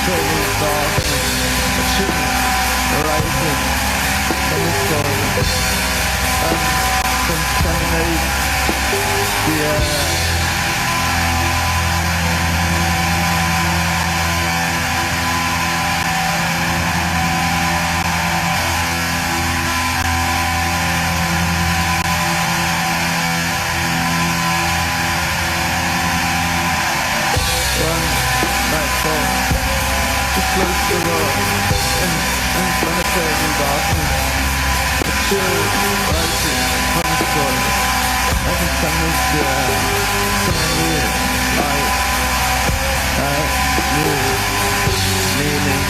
penetrating darkness, a chimney rising from the soil and contaminate the air. Close the world and penetrating darkness, a chill rising from the soil, and contaminates the air. Something new, life, new meaning.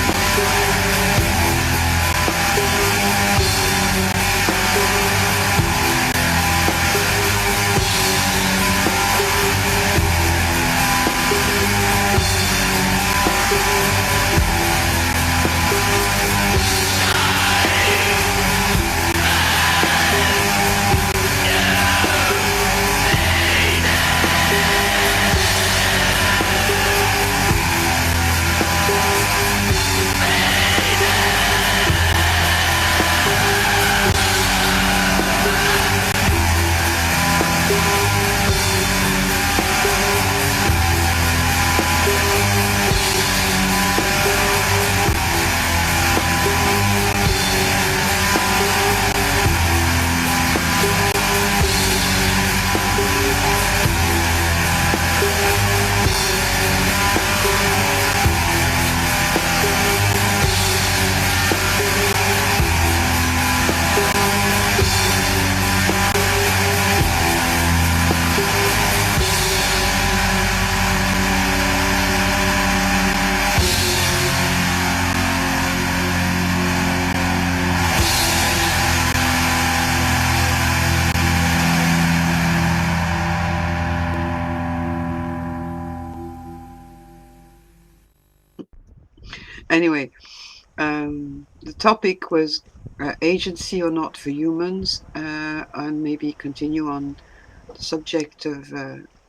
Anyway, the topic was agency or not for humans, and maybe continue on the subject of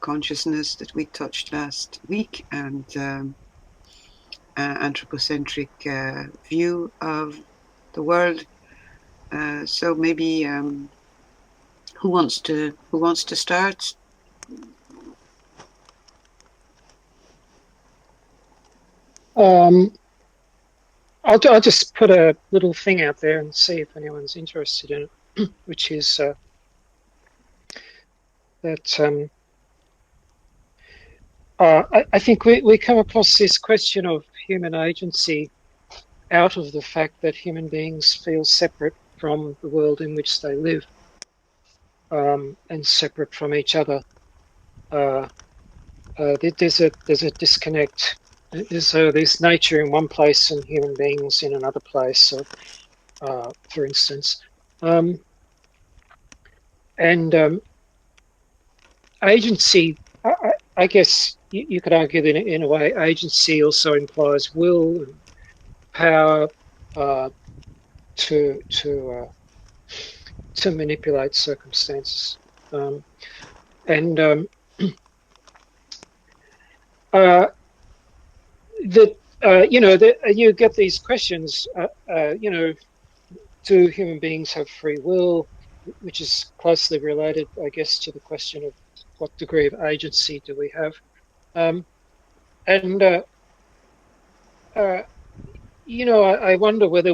consciousness that we touched last week, and anthropocentric view of the world. So maybe who wants to start? I'll just put a little thing out there and see if anyone's interested in it, which is that I think we come across this question of human agency out of the fact that human beings feel separate from the world in which they live, and separate from each other. There's a disconnect. There's nature in one place and human beings in another place. So, for instance, and agency. I guess you could argue that in a way, agency also implies will and power to manipulate circumstances, and that you get these questions. Do human beings have free will? Which is closely related, I guess, to the question of what degree of agency do we have, and I wonder whether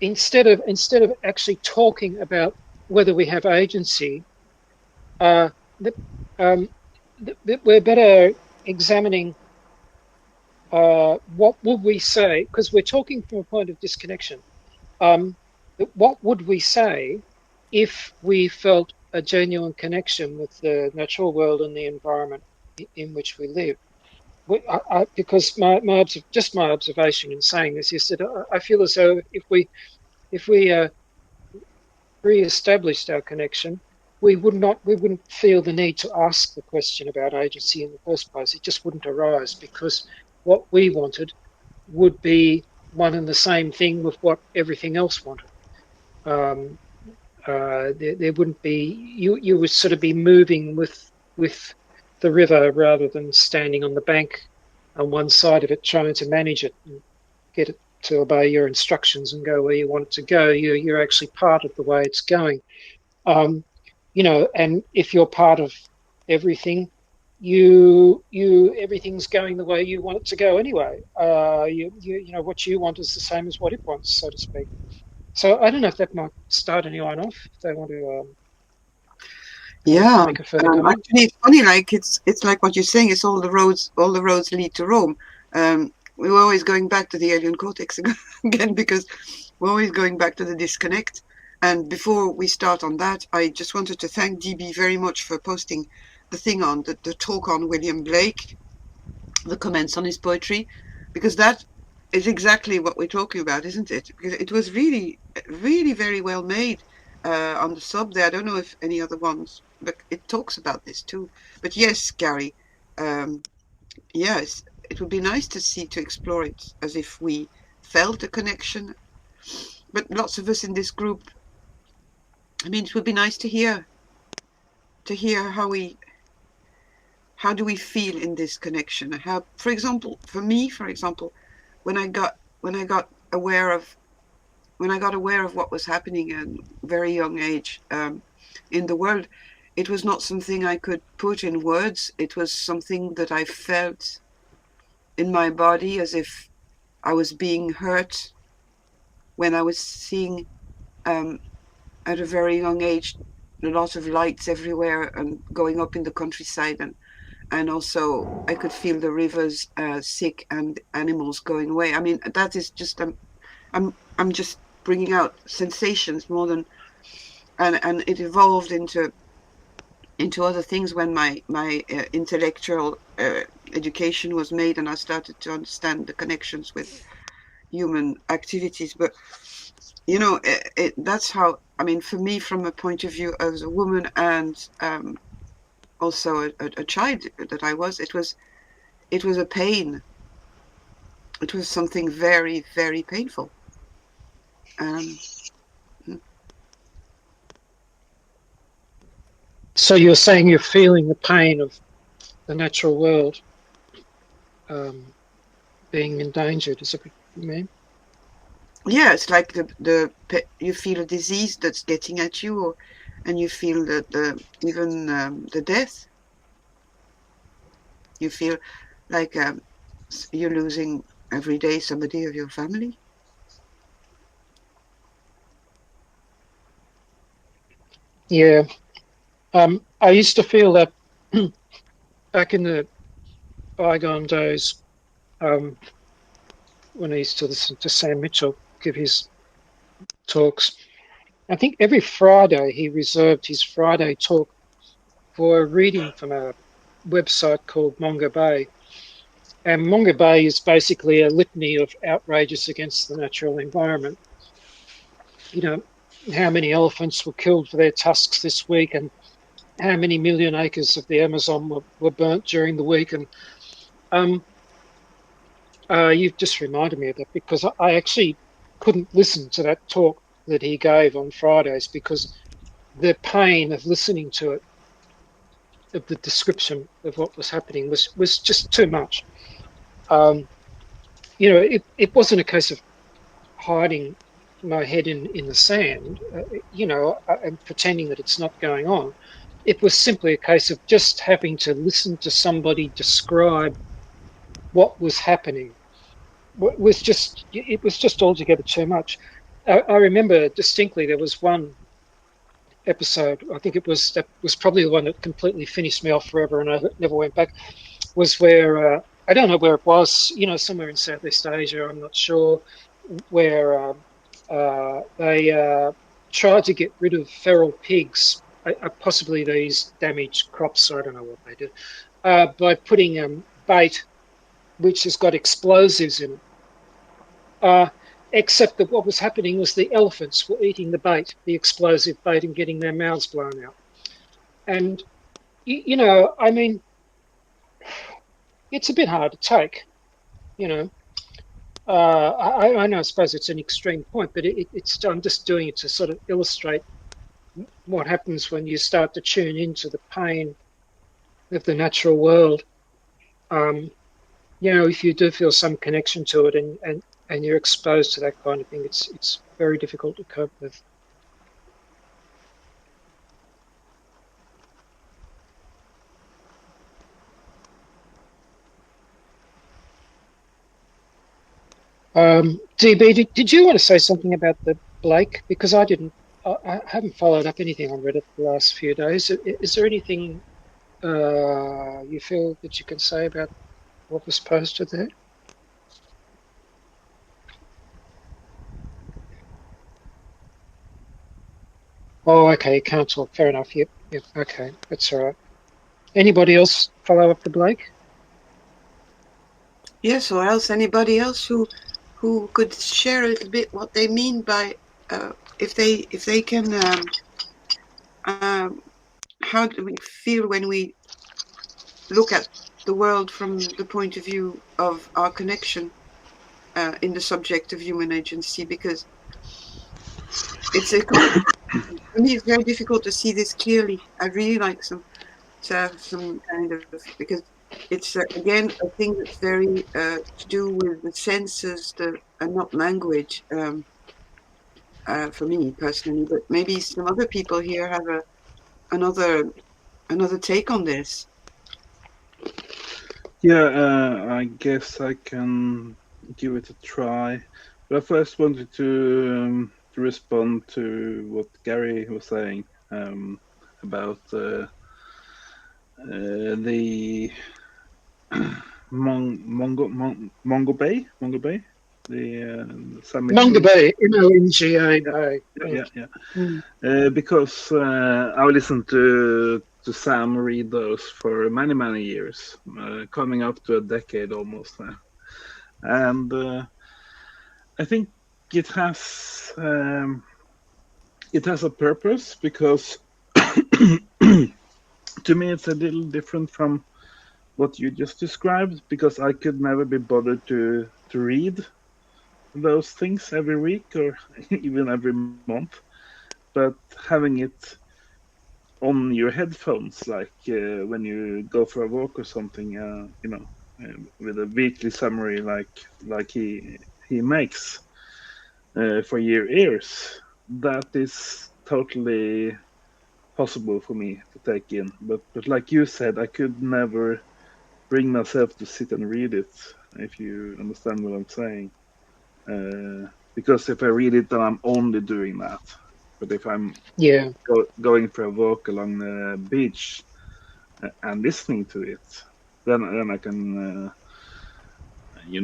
instead of actually talking about whether we have agency, we're better examining what would we say, because we're talking from a point of disconnection. What would we say if we felt a genuine connection with the natural world and the environment in which we live? Because my observation in saying this is that I feel as though if we re-established our connection, we wouldn't feel the need to ask the question about agency in the first place. It just wouldn't arise, because what we wanted would be one and the same thing with what everything else wanted. there wouldn't be you would sort of be moving with the river rather than standing on the bank on one side of it trying to manage it and get it to obey your instructions and go where you want it to go. You're actually part of the way it's going. Um, and if you're part of everything, you everything's going the way you want it to go anyway. What you want is the same as what it wants, so to speak. So I don't know if that might start anyone off if they want to Yeah, make a further comment. actually, it's funny. Like it's like what you're saying. It's all the roads lead to Rome. We're always going back to the alien cortex again because we're always going back to the disconnect. And before we start on that, I just wanted to thank DB very much for posting the thing on the talk on William Blake, the comments on his poetry, because that is exactly what we're talking about, isn't it? Because it was really, really very well made on the sub there. I don't know if any other ones, but it talks about this too. But yes, Gary, um, yes, it would be nice to explore it as if we felt a connection. But lots of us in this group, I mean, it would be nice to hear how do we feel in this connection. How, for example, for me, when I got when I got aware of what was happening at a very young age in the world, it was not something I could put in words. It was something that I felt in my body as if I was being hurt when I was seeing at a very young age a lot of lights everywhere and going up in the countryside, and also I could feel the rivers sick and animals going away. I mean, that is just I'm just bringing out sensations more than, and it evolved into other things when my intellectual education was made, and I started to understand the connections with human activities. But that's how, I mean, for me, from a point of view as a woman and also a child that I was, it was a pain. It was something very, very painful. Um, So you're saying you're feeling the pain of the natural world being endangered, is that what you mean? yeah, it's like you feel a disease that's getting at you, and you feel that even the death. You feel like you're losing every day somebody of your family. Yeah. I used to feel that back in the bygone days um, when I used to listen to Sam Mitchell give his talks. I think every Friday he reserved his Friday talk for a reading from a website called Monga Bay. And Monga Bay is basically a litany of outrages against the natural environment. You know, how many elephants were killed for their tusks this week, and how many million acres of the Amazon were burnt during the week. And um, you've just reminded me of that because I actually couldn't listen to that talk that he gave on Fridays because the pain of listening to it, of the description of what was happening, was just too much. Um, it wasn't a case of hiding my head in the sand, and pretending that it's not going on. It was simply a case of just having to listen to somebody describe what was happening. It was just altogether too much. I remember distinctly there was one episode. I think that was probably the one that completely finished me off forever, and I never went back. Was where I don't know where it was. Somewhere in Southeast Asia. I'm not sure where they tried to get rid of feral pigs, possibly these damaged crops. I don't know what they did by putting bait which has got explosives in it. Except that what was happening was the elephants were eating the bait, the explosive bait, and getting their mouths blown out. And, I mean, it's a bit hard to take, you know. I know, I suppose it's an extreme point, but I'm just doing it to sort of illustrate what happens when you start to tune into the pain of the natural world. Um, if you do feel some connection to it and you're exposed to that kind of thing, it's very difficult to cope with. DB, did you want to say something about the Blake? Because I didn't. I haven't followed up anything on Reddit the last few days. Is there anything you feel that you can say about what was posted there? Oh, okay. You can't talk. Fair enough. Yep. Yep. Okay. That's all right. Anybody else follow up the Blake? Yes, or else anybody else who could share a little bit what they mean by if they can um, how do we feel when we look at the world from the point of view of our connection in the subject of human agency, because it's a for me it's very difficult to see this clearly. I'd really like to have some kind of, because it's again a thing that's very to do with the senses, and not language, for me personally. But maybe some other people here have another another take on this. Yeah, I guess I can give it a try. But I first wanted to respond to what Gary was saying about the Mongo Bay, the Sam Monga Mitchell's. Bay, Monga Yeah, Bay. yeah. Mm. Because I listened to Sam read those for many years, coming up to a decade almost now, and I think it has um, it has a purpose because to me it's a little different from what you just described, because I could never be bothered to read those things every week or even every month, but having it on your headphones, like when you go for a walk or something, with a weekly summary, like he makes for your ears, that is totally possible for me to take in. But like you said, I could never bring myself to sit and read it. If you understand what I'm saying, because if I read it, then I'm only doing that. But if I'm Yeah. going for a walk along the beach and listening to it, then I can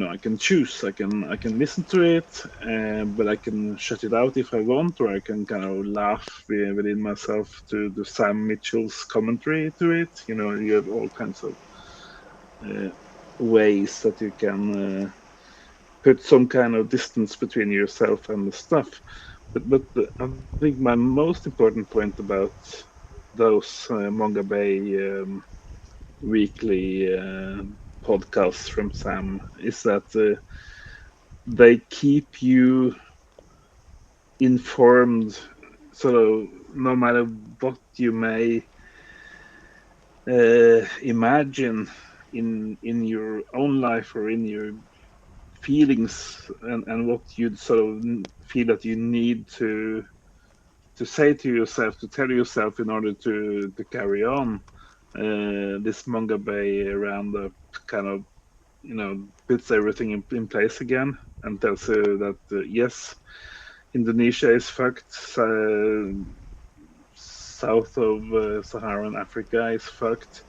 I can choose. I can listen to it, but I can shut it out if I want, or I can kind of laugh within myself to the Sam Mitchell's commentary to it. You have all kinds of uh, ways that you can put some kind of distance between yourself and the stuff. But I think my most important point about those Manga Bay weekly podcasts from Sam is that they keep you informed, sort of, no matter what you may imagine in your own life or in your feelings, and what you'd sort of feel that you need to say to yourself, to tell yourself in order to carry on. This Manga Bay roundup kind of puts everything in place again and tells you that yes, Indonesia is fucked. South of Saharan Africa is fucked.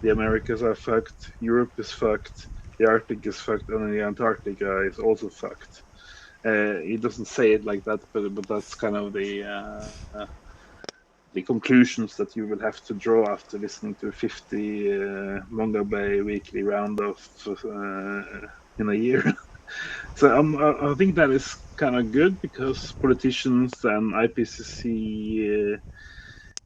The Americas are fucked. Europe is fucked. The Arctic is fucked, and the Antarctica is also fucked. He doesn't say it like that, but that's kind of the conclusions that you will have to draw after listening to 50 Manga Bay weekly roundup in a year. So I think that is kind of good, because politicians and IPCC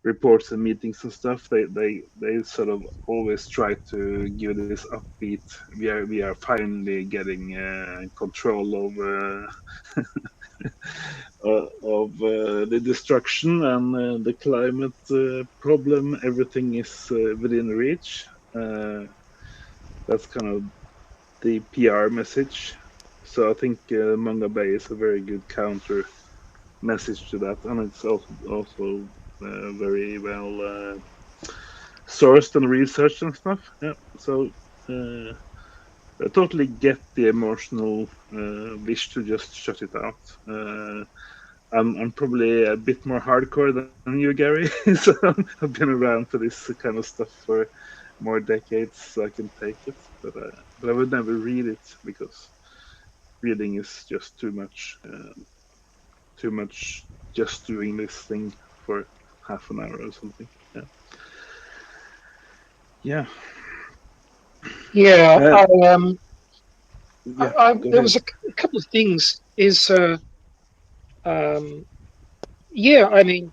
reports and meetings and stuff, they sort of always try to give this upbeat. We are finally getting control over the destruction and the climate problem. Everything is within reach. Uh, that's kind of the PR message. So I think Manga Bay is a very good counter message to that, and it's also very well sourced and researched and stuff. Yeah, so uh, I totally get the emotional wish to just shut it out. I'm probably a bit more hardcore than you, Gary. So I've been around for this kind of stuff for more decades, so I can take it. But I would never read it because reading is just too much just doing this thing for half an hour or something. Yeah, yeah, Yeah, uh, yeah. Go there ahead. was a couple of things. Um, yeah, I mean,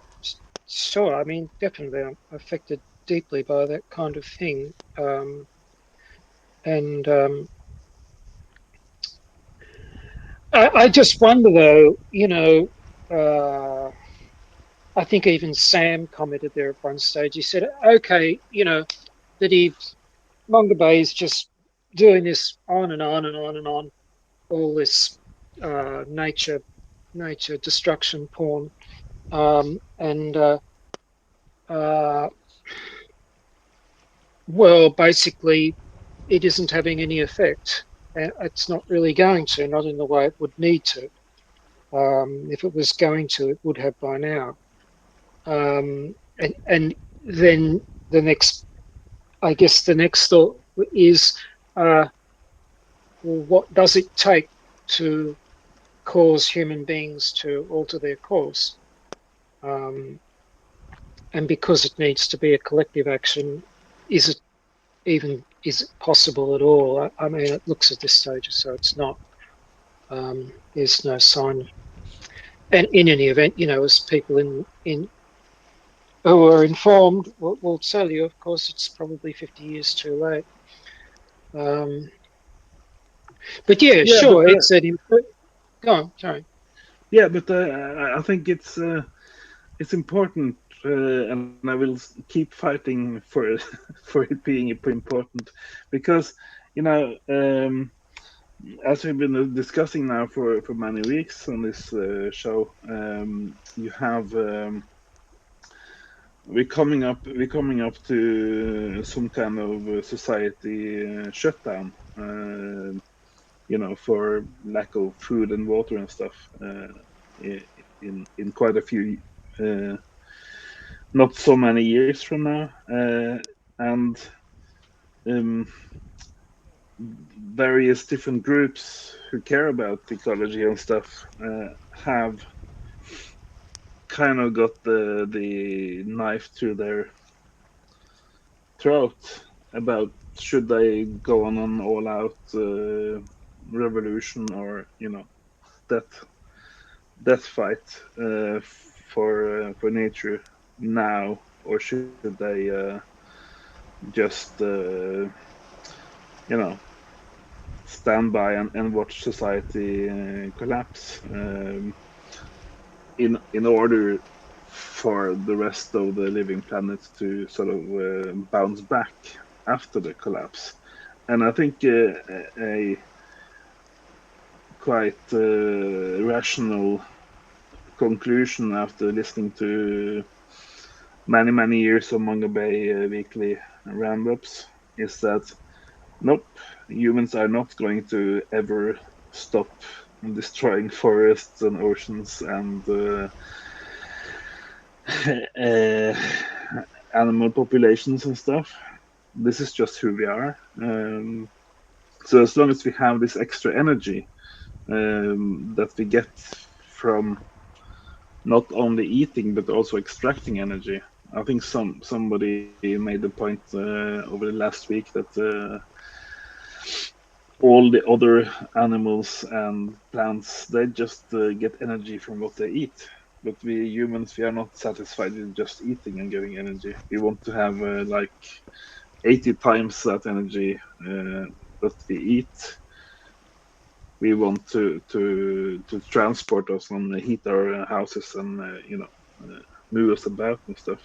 sure. I mean, definitely, I'm affected deeply by that kind of thing. And I just wonder, though. I think even Sam commented there at one stage. He said, "Okay, that he Mongabay is just doing this on and on and on and on, all this nature destruction porn, and uh, well, basically, it isn't having any effect. It's not really going to, not in the way it would need to. If it was going to, it would have by now. And then the next, I guess, the next thought is, uh, well, what does it take to cause human beings to alter their course? Um, and because it needs to be a collective action, is it is it possible at all? I mean, it looks at this stage as so it's not. There's no sign. And in any event, as people in who are informed will tell you, of course, it's probably 50 years too late. Um, but yeah, Yeah, but sure, it's an important. Go on, sorry. yeah, but I think it's important, and I will keep fighting for it, for it being important, because as we've been discussing now for many weeks on this show, you have we're coming up to some kind of society shutdown. For lack of food and water and stuff in quite a few, uh, not so many years from now, and um, various different groups who care about ecology and stuff have kind of got the knife to their throat about should they go on an all-out revolution, or death death fight for nature now, or should they just you know stand by and watch society collapse, in order for the rest of the living planet to sort of bounce back after the collapse. And I think a quite rational conclusion after listening to many years of Manga Bay weekly roundups is that nope, humans are not going to ever stop destroying forests and oceans and uh, animal populations and stuff. This is just who we are. So as long as we have this extra energy that we get from not only eating but also extracting energy. I think somebody made the point over the last week that all the other animals and plants, they just get energy from what they eat. But we humans, we are not satisfied with just eating and getting energy. We want to have like 80 times that energy, but we eat we want to transport us and heat our houses and move us about and stuff.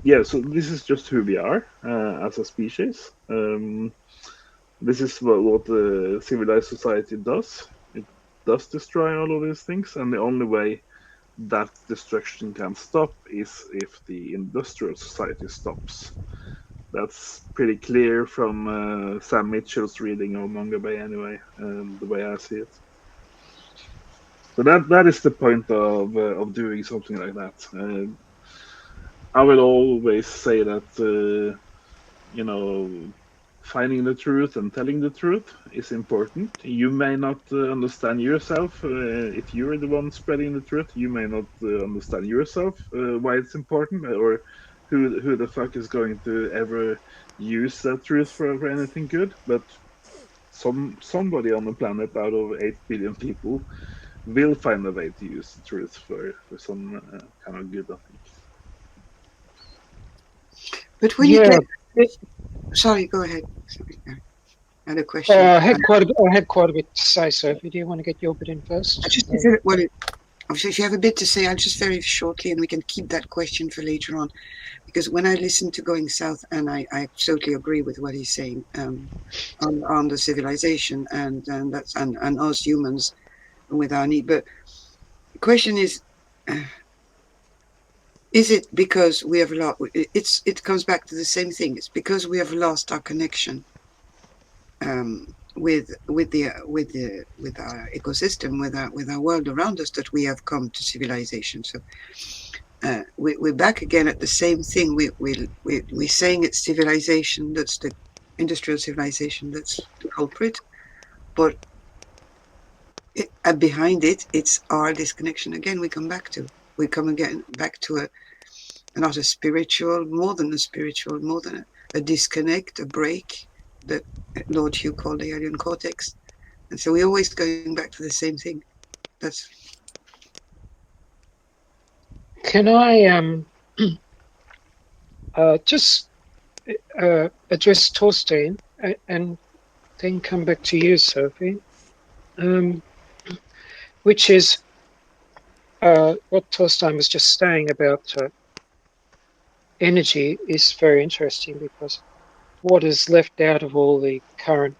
Yeah, so this is just who we are as a species. This is what the civilized society does. It does destroy all of these things, and the only way that destruction can stop is if the industrial society stops. That's pretty clear from Sam Mitchell's reading of Manga Bay, anyway, the way I see it. So that is the point of doing something like that. I will always say that finding the truth and telling the truth is important. You may not understand yourself if you're the one spreading the truth. You may not understand yourself why it's important, or who the fuck is going to ever use that truth for anything good. But somebody on the planet out of 8 billion people will find a way to use the truth for some kind of good, I think. But when you Yeah, get, sorry, go ahead. Sorry, I had a question. I had quite a bit to say, Sophie. Do you want to get your bit in first? Obviously, if you have a bit to say, I'll just very shortly, and we can keep that question for later on. Because when I listen to Going South, and I totally agree with what he's saying on the civilization and that's and us humans with our need. But the question is it because we have lost? It comes back to the same thing. It's because we have lost our connection with our ecosystem, with our world around us, that we have come to civilization. So we're back again at the same thing. We're saying it's civilization, that's the industrial civilization, that's the culprit, but behind it, it's our disconnection again. We come again back to not a spiritual, more than a spiritual, more than a disconnect, a break that Lord Hugh called the alien cortex. And so we're always going back to the same thing. That's. Can I just address Torstein and then come back to you, Sophie? Which is what Torstein was just saying about energy is very interesting, because what is left out of all the current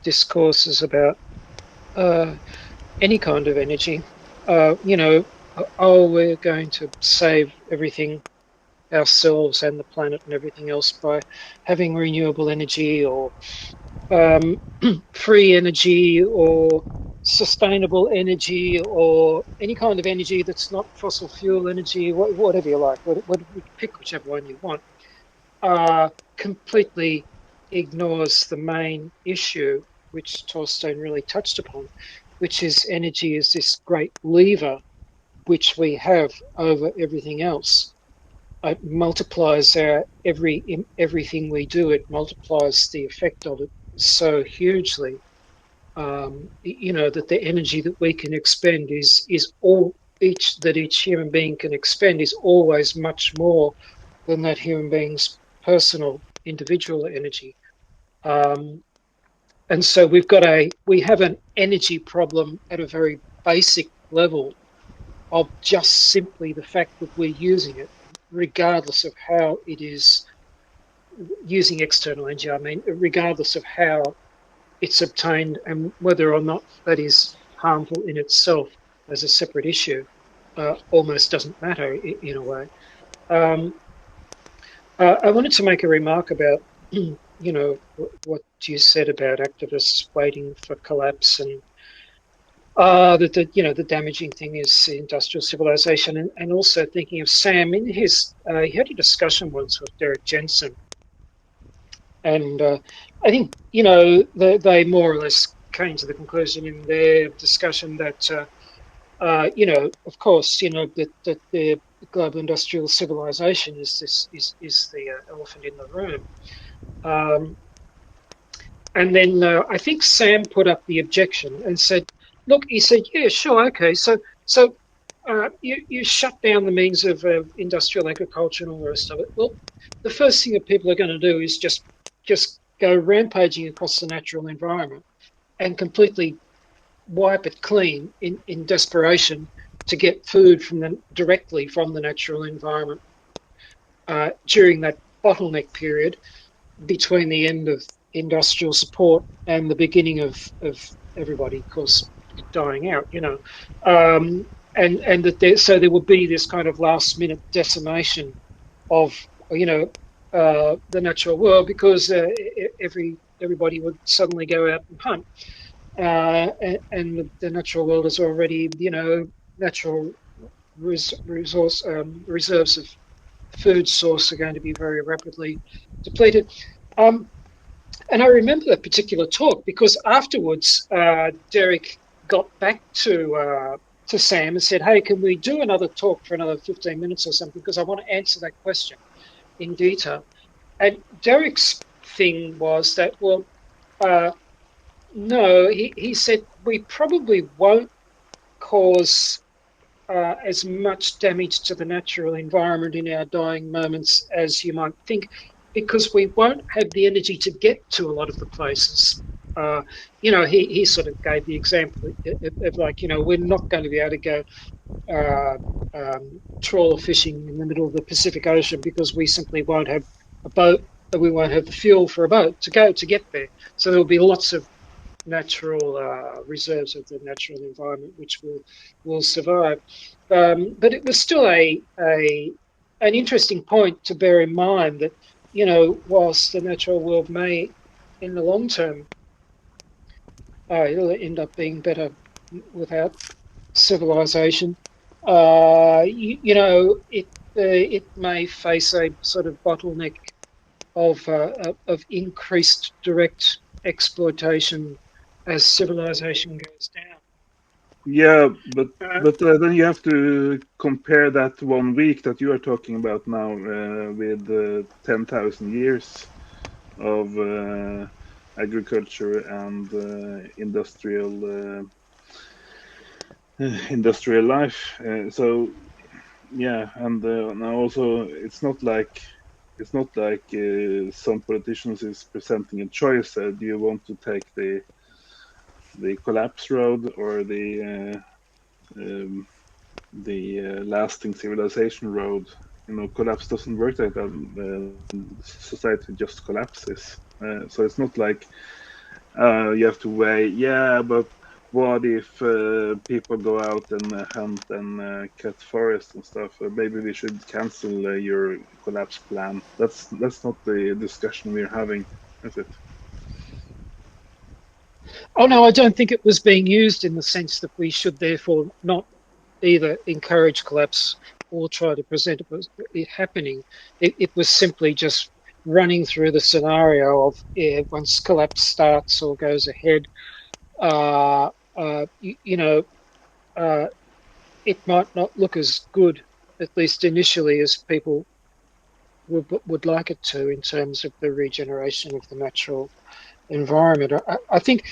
discourses about any kind of energy, we're going to save everything, ourselves and the planet and everything else, by having renewable energy, or free energy, or sustainable energy, or any kind of energy that's not fossil fuel energy, whatever you like, pick whichever one you want, completely ignores the main issue, which Torstein really touched upon, which is energy is this great lever which we have over everything else. It multiplies everything we do. It multiplies the effect of it so hugely. That the energy that we can expend is all each human being can expend is always much more than that human being's personal individual energy. And so we have an energy problem at a very basic level, of just simply the fact that we're using it, regardless of how it is using external energy. I mean, regardless of how it's obtained and whether or not that is harmful in itself as a separate issue, almost doesn't matter in a way. I wanted to make a remark about, what you said about activists waiting for collapse, and that the damaging thing is industrial civilization, and also thinking of Sam in his he had a discussion once with Derek Jensen, and I think they more or less came to the conclusion in their discussion that of course that the global industrial civilization is the elephant in the room. And then I think Sam put up the objection and said, "Look," he said, "yeah, sure, okay. So you shut down the means of industrial agriculture and all the rest of it. Well, the first thing that people are going to do is just go rampaging across the natural environment. and completely wipe it clean in desperation to get food directly from the natural environment during that bottleneck period between the end of industrial support and the beginning of everybody, of course, dying out, and that there would be this kind of last minute decimation of the natural world because everybody would suddenly go out and hunt, and the natural world is already natural reserves of food source are going to be very rapidly depleted. Um, and I remember that particular talk because afterwards, Derek got back to Sam and said, "Hey, can we do another talk for another 15 minutes or something? Because I want to answer that question in detail." And Derek's thing was that, well, no, he said we probably won't cause as much damage to the natural environment in our dying moments as you might think, because we won't have the energy to get to a lot of the places. He sort of gave the example of like, we're not going to be able to go uh, trawler fishing in the middle of the Pacific Ocean because we simply won't have a boat, we won't have the fuel for a boat to get there. So there'll be lots of natural reserves of the natural environment which will survive. But it was still an interesting point to bear in mind that whilst the natural world may, in the long term, it'll end up being better without civilization. It may face a sort of bottleneck of increased direct exploitation as civilization goes down. Yeah, but Uh, then you have to compare that 1 week that you are talking about now with 10,000 years of agriculture and industrial life. So yeah, and now also it's not like some politicians is presenting a choice. Do you want to take the collapse road or the lasting civilization road? Collapse doesn't work like that. Society just collapses. So it's not like you have to weigh, yeah, but what if people go out and hunt and cut forests and stuff? Maybe we should cancel your collapse plan. That's not the discussion we're having, is it? oh no, I don't think it was being used in the sense that we should therefore not either encourage collapse or try to present it happening. It was simply just running through the scenario of once collapse starts or goes ahead, uh, uh, you, you know, uh, it might not look as good, at least initially, as people would like it to in terms of the regeneration of the natural environment. I think,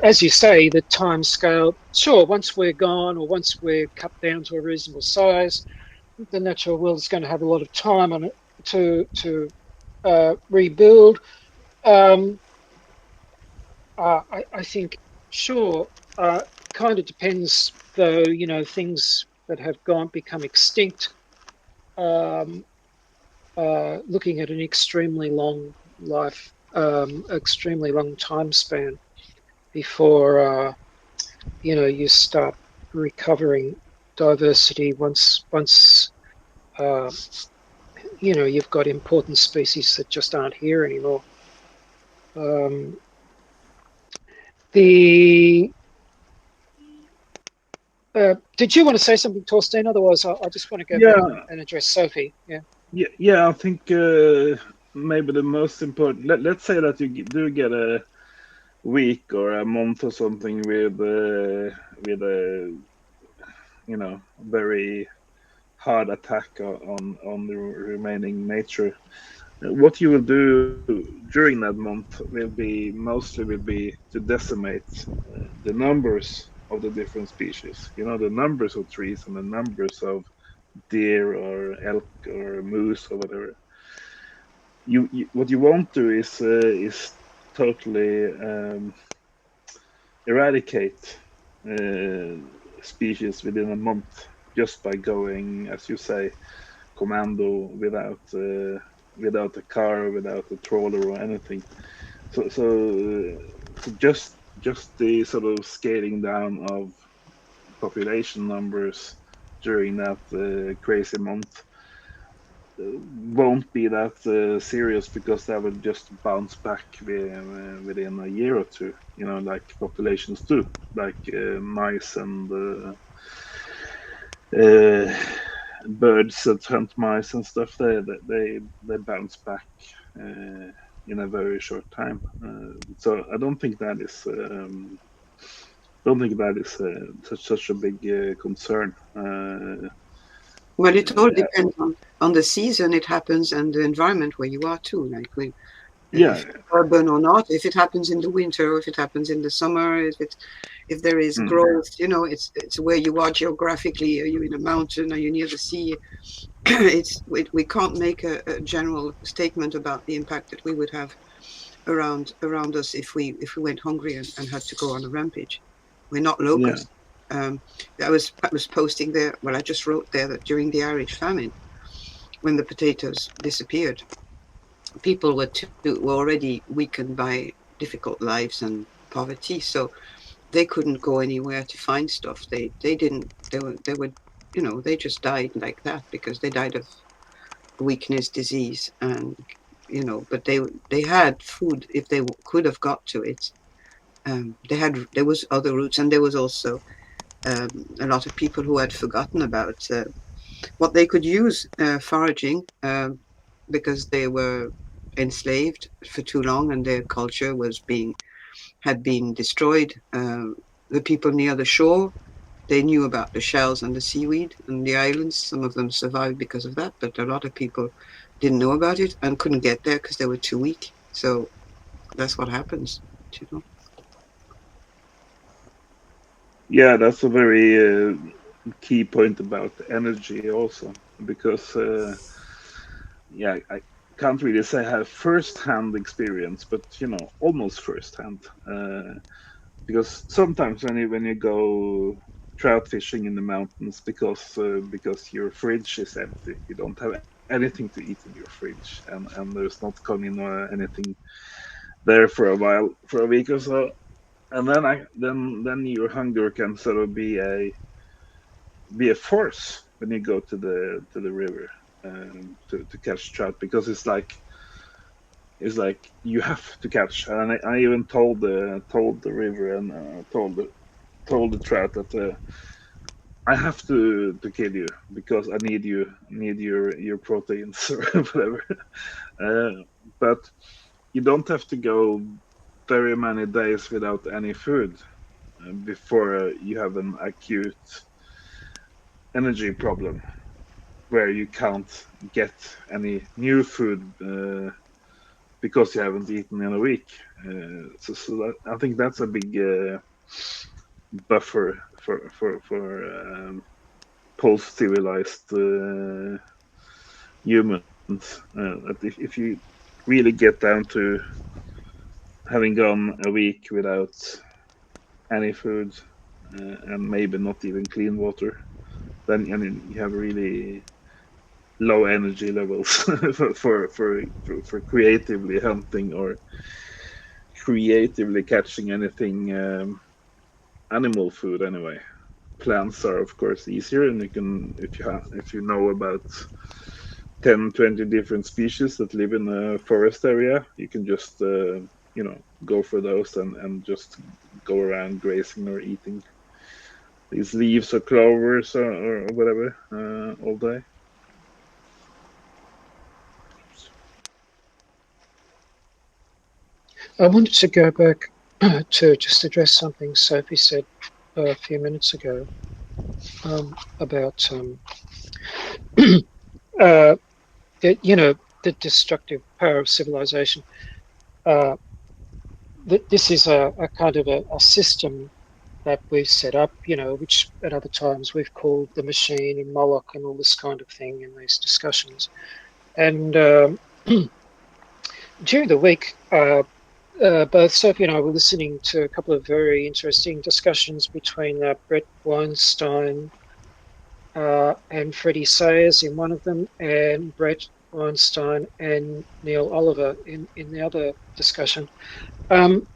as you say, the time scale, sure, once we're gone or once we're cut down to a reasonable size, the natural world is going to have a lot of time on it to rebuild. Um, I think, sure, kind of depends, though, things that have become extinct, um, looking at an extremely long life, extremely long time span before you start recovering diversity once uh, you've got important species that just aren't here anymore. Um, the Did you want to say something, Torstein? Otherwise, I just want to go back Yeah, and address Sophie. Yeah. yeah. I think maybe the most important. Let's say that you do get a week or a month or something with a very hard attack on the remaining nature. What you will do during that month will be to decimate the numbers of the different species. The numbers of trees and the numbers of deer or elk or moose or whatever. What you won't do is totally eradicate species within a month just by going, as you say, commando without a car, without a trawler or anything. So just the sort of scaling down of population numbers during that crazy month won't be that serious because that will just bounce back within a year or two. You know, like populations do, like mice and birds that hunt mice and stuff. They bounce back in a very short time. So I don't think that is. Don't think that is such a big concern. Well, it all depends on the season it happens and the environment where you are too. Like Yeah, if it's urban or not, if it happens in the winter, or if it happens in the summer, if there is mm, growth, it's where you are geographically. Are you in a mountain? Are you near the sea? We can't make a general statement about the impact that we would have around us if we went hungry and had to go on a rampage. We're not yeah, locusts. Um, I was posting there. Well, I just wrote there that during the Irish famine, when the potatoes disappeared, people were already weakened by difficult lives and poverty, so they couldn't go anywhere to find stuff. They didn't. They were they just died like that because they died of weakness, disease, and but they had food if they could have got to it. There was other routes, and there was also a lot of people who had forgotten about what they could use foraging because they were enslaved for too long and their culture had been destroyed. The people near the shore, they knew about the shells and the seaweed and the islands. Some of them survived because of that, but a lot of people didn't know about it and couldn't get there because they were too weak. So that's what happens, you know. yeah. That's a very key point about energy also, because yeah, I can't really say I have first-hand experience, but almost first-hand. Because sometimes when you go trout fishing in the mountains because your fridge is empty, you don't have anything to eat in your fridge, and there's not coming anything there for a while, for a week or so, and then your hunger can sort of be a force when you go to the river to catch trout, because it's like you have to catch. And I even told the river and told the trout that I have to kill you because I need your proteins or whatever. Uh, but you don't have to go very many days without any food before you have an acute energy problem where you can't get any new food because you haven't eaten in a week. I think that's a big buffer for post-civilized humans. That if you really get down to having gone a week without any food and maybe not even clean water, then you have really low energy levels for creatively hunting or creatively catching anything animal food anyway. Plants are of course easier, and you can if you know about 10, 20 different species that live in a forest area, you can just go for those and just go around grazing or eating these leaves or clovers or whatever all day. I wanted to go back to just address something Sophie said a few minutes ago about uh, the destructive power of civilization. Uh, this is a kind of a system that we've set up, which at other times we've called the machine and Moloch and all this kind of thing in these discussions. And during the week, both Sophie and I were listening to a couple of very interesting discussions between Brett Weinstein and Freddie Sayers in one of them, and Brett Weinstein and Neil Oliver in the other discussion. One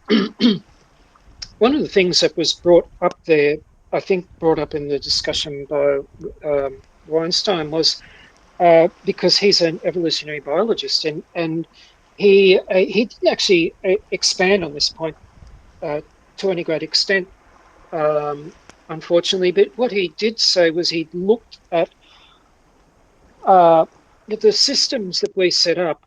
of the things that was brought up there, I think brought up in the discussion by Weinstein, was because he's an evolutionary biologist, and he didn't actually expand on this point to any great extent, unfortunately. But what he did say was he looked at the systems that we set up.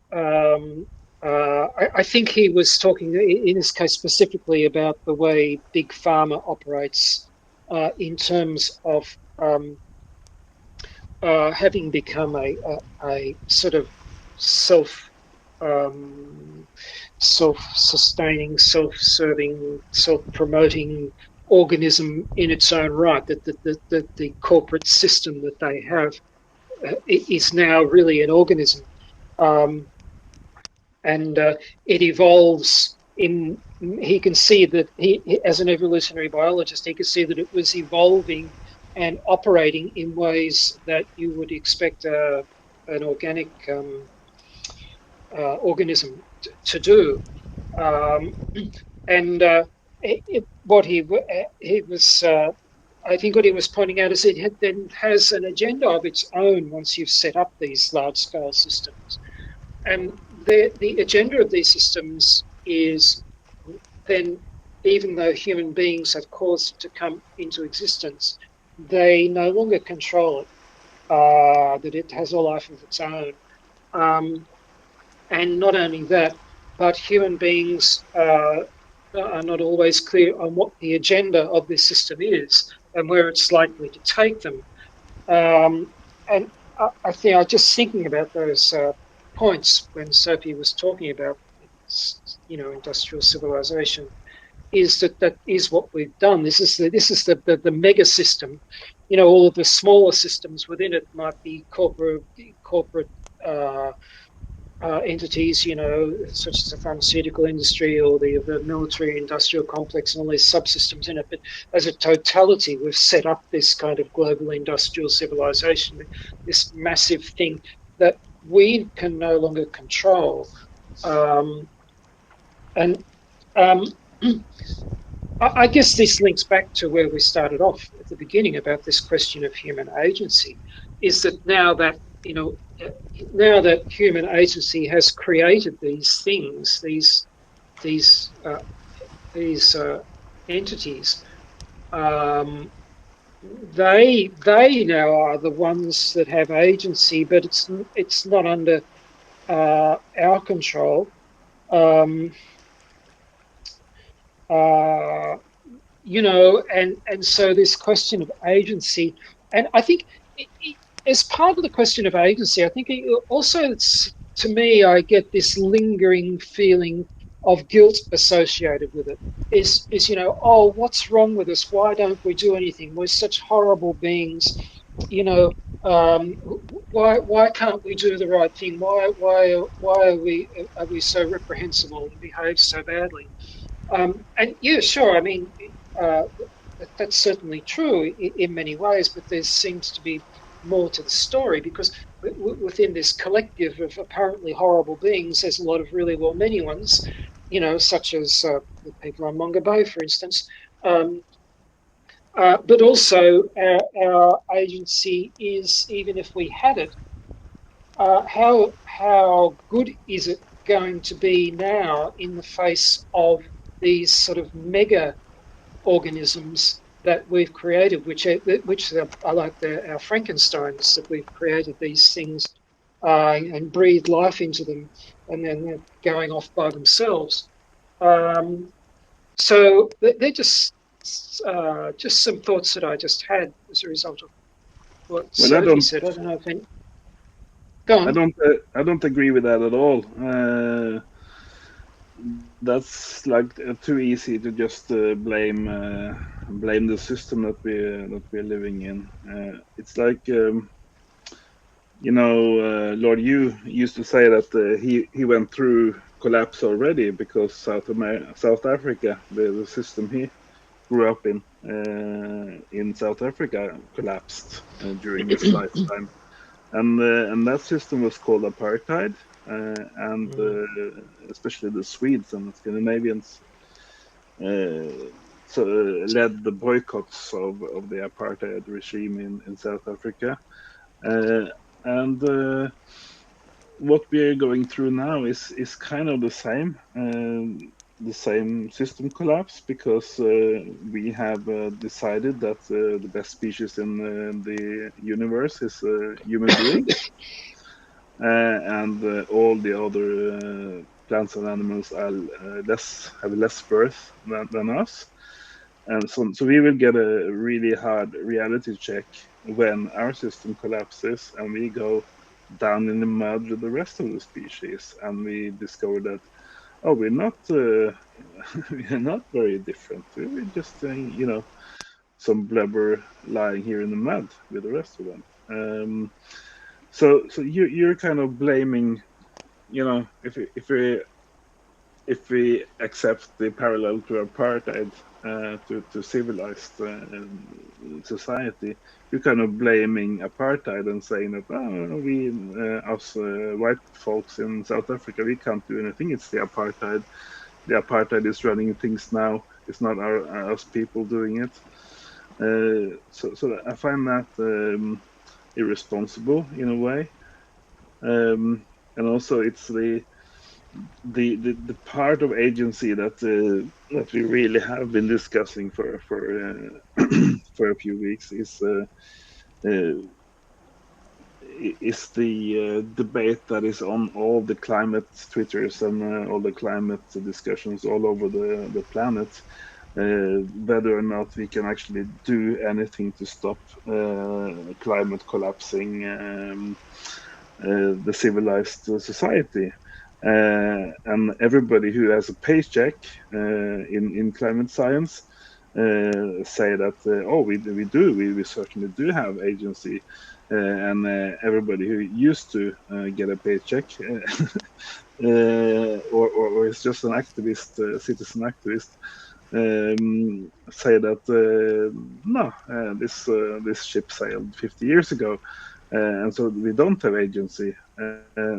I think he was talking in this case specifically about the way Big Pharma operates in terms of having become a sort of self-sustaining, self-serving, self-promoting organism in its own right. That the corporate system that they have is now really an organism, and it evolves in. He can see that as an evolutionary biologist, he could see that it was evolving and operating in ways that you would expect an organic organism to do. And what he was, I think, what he was pointing out is it then has an agenda of its own once you've set up these large-scale systems, and the agenda of these systems is then, even though human beings have caused it to come into existence, they no longer control it. That it has a life of its own. And not only that, but human beings are not always clear on what the agenda of this system is and where it's likely to take them. And I think I was just thinking about those points when Sophie was talking about, industrial civilization. Is that is what we've done? This is the mega system. All of the smaller systems within it might be corporate entities, such as the pharmaceutical industry or the military industrial complex and all these subsystems in it. But as a totality, we've set up this kind of global industrial civilization, this massive thing that we can no longer control. And I guess this links back to where we started off at the beginning about this question of human agency, is that now that human agency has created these things, these entities, they now are the ones that have agency, but it's not under our control. And so this question of agency, and I think as part of the question of agency, I think also to me, I get this lingering feeling of guilt associated with it. Is oh, what's wrong with us? Why don't we do anything? We're such horrible beings, why can't we do the right thing? Why are we so reprehensible and behave so badly? And yeah, sure. I mean, that's certainly true in many ways, but there seems to be more to the story, because within this collective of apparently horrible beings, there's a lot of really well-meaning ones, such as the people on Monga Bay, for instance. But also our agency is, even if we had it, how good is it going to be now in the face of these sort of mega organisms that we've created, which are like our Frankensteins, that we've created these things and breathed life into them, and then they're going off by themselves. So they're just some thoughts that I just had as a result of what Sophie said. I don't know if any... Go on. I don't agree with that at all. That's like too easy to just blame the system that we're living in. It's like Lord Yu used to say that he went through collapse already because South Africa, the system he grew up in South Africa collapsed during his lifetime, and that system was called apartheid, and especially the Swedes and the Scandinavians so led the boycotts of the apartheid regime in South Africa, and what we're going through now is kind of the same system collapse because we have decided that the best species in the universe is a human being, and all the other plants and animals are have less worth than us. And so we will get a really hard reality check when our system collapses and we go down in the mud with the rest of the species, and we discover that we're not we're not very different. We're just some blubber lying here in the mud with the rest of them. So you're kind of blaming, if we accept the parallel to apartheid to civilized society, you're kind of blaming apartheid and saying that we, us white folks in South Africa, we can't do anything. It's the apartheid. The apartheid is running things now. It's not us people doing it. So I find that irresponsible in a way, and also it's the part of agency that we really have been discussing for a few weeks uh, is the debate that is on all the climate twitters and all the climate discussions all over the planet, whether or not we can actually do anything to stop climate collapsing the civilized society. And everybody who has a paycheck in climate science say that we certainly do have agency, and everybody who used to get a paycheck or is just an activist, citizen activist, say that no, this ship sailed 50 years ago, and so we don't have agency.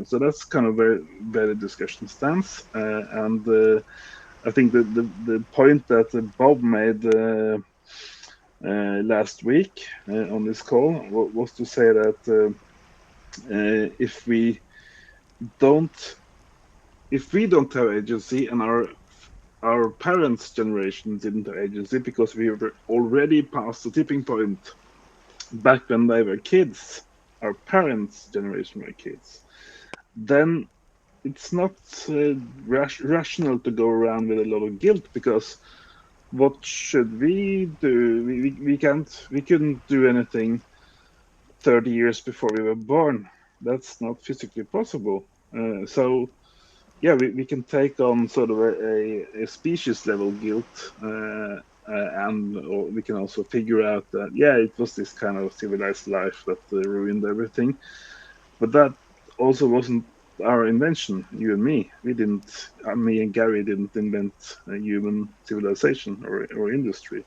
So that's kind of where the discussion stands. And I think the point that Bob made last week on this call was to say that if we don't have agency, and our parents' generation didn't have agency because we were already past the tipping point back when they were kids, our parents' generation were kids, then it's not rational to go around with a lot of guilt, because what should we do? We couldn't do anything 30 years before we were born. That's not physically possible. So yeah, we can take on sort of a species level guilt, or we can also figure out that it was this kind of civilized life that ruined everything. But that also wasn't our invention, you and me. We didn't, me and Gary didn't invent human civilization or industry.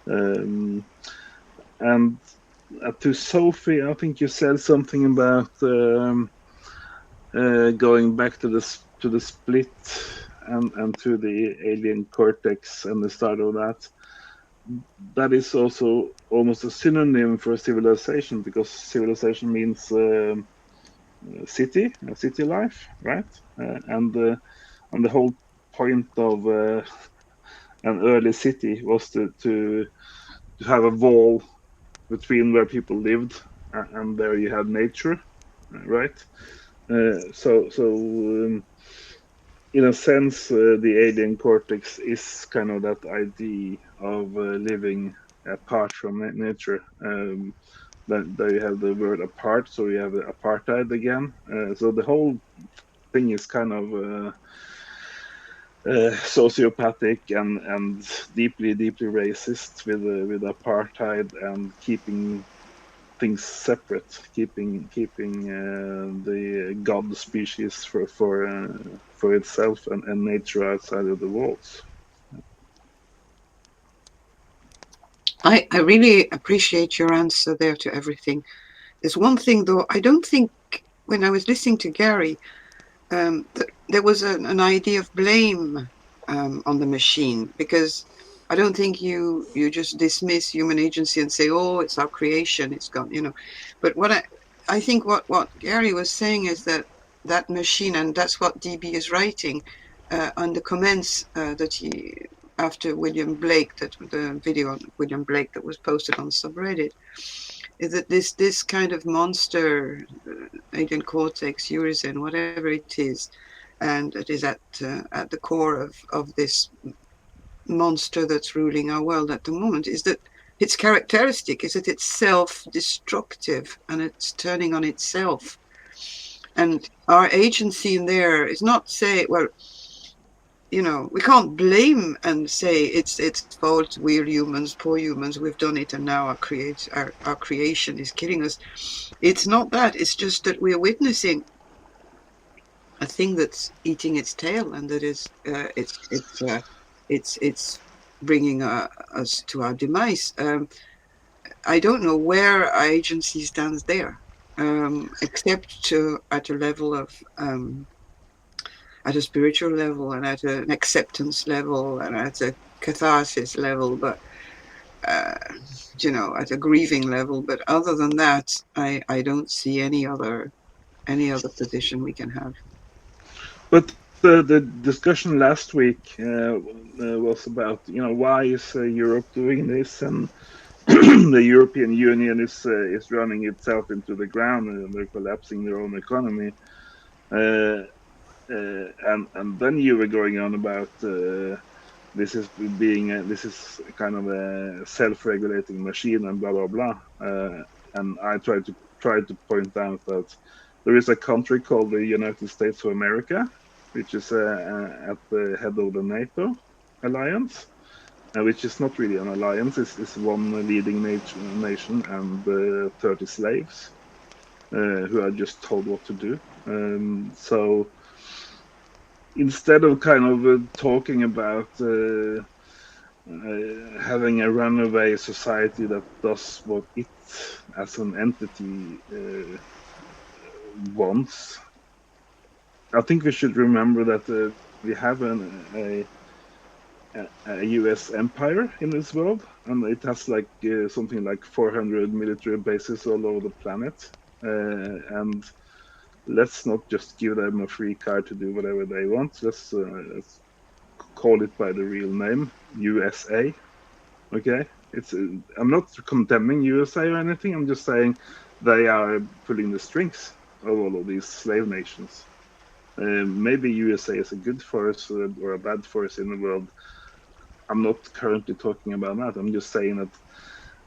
And to Sophie, I think you said something about going back to the split and to the alien cortex and the start of that. That is also almost a synonym for civilization, because civilization means city life, right? And the whole point of an early city was to have a wall between where people lived and there you had nature, right? So in a sense, the alien cortex is kind of that idea of living apart from nature. There you have the word apart, so you have apartheid again. So the whole thing is kind of sociopathic and deeply racist with apartheid and keeping things separate, keeping the god species for itself and nature outside of the walls. I really appreciate your answer there to everything. There's one thing though, I don't think when I was listening to Gary, there was an idea of blame on the machine, because I don't think you just dismiss human agency and say, oh, it's our creation, it's gone, you know. But I think what Gary was saying is that that machine, and that's what DB is writing on the comments that he, after William Blake, that the video on William Blake that was posted on the subreddit, is that this kind of monster, alien cortex, Urizen, whatever it is, and it is at the core of this monster that's ruling our world at the moment, is that its characteristic is that it's self-destructive and it's turning on itself. And our agency in there is not say, well, you know, we can't blame and say it's fault, we're humans, poor humans, we've done it, and now our creation is killing us. It's not that. It's just that we're witnessing a thing that's eating its tail, and that is it's bringing us to our demise. I don't know where our agency stands there, except at a level of at a spiritual level, and at an acceptance level, and at a catharsis level, but you know, at a grieving level. But other than that, I don't see any other position we can have. But the discussion last week was about, why is Europe doing this, and the European Union is running itself into the ground, and they're collapsing their own economy. And then you were going on about this is kind of a self-regulating machine and blah blah blah. And I tried to point out that there is a country called the United States of America, which is at the head of the NATO alliance, which is not really an alliance. It's one leading nation and 30 slaves who are just told what to do. So instead of kind of talking about having a runaway society that does what it as an entity wants, I think we should remember that we have a US empire in this world, and it has like something like 400 military bases all over the planet, and let's not just give them a free card to do whatever they want. Let's call it by the real name, USA. Okay, I'm not condemning USA or anything. I'm just saying they are pulling the strings of all of these slave nations. Maybe USA is a good force or a bad force in the world. I'm not currently talking about that. I'm just saying that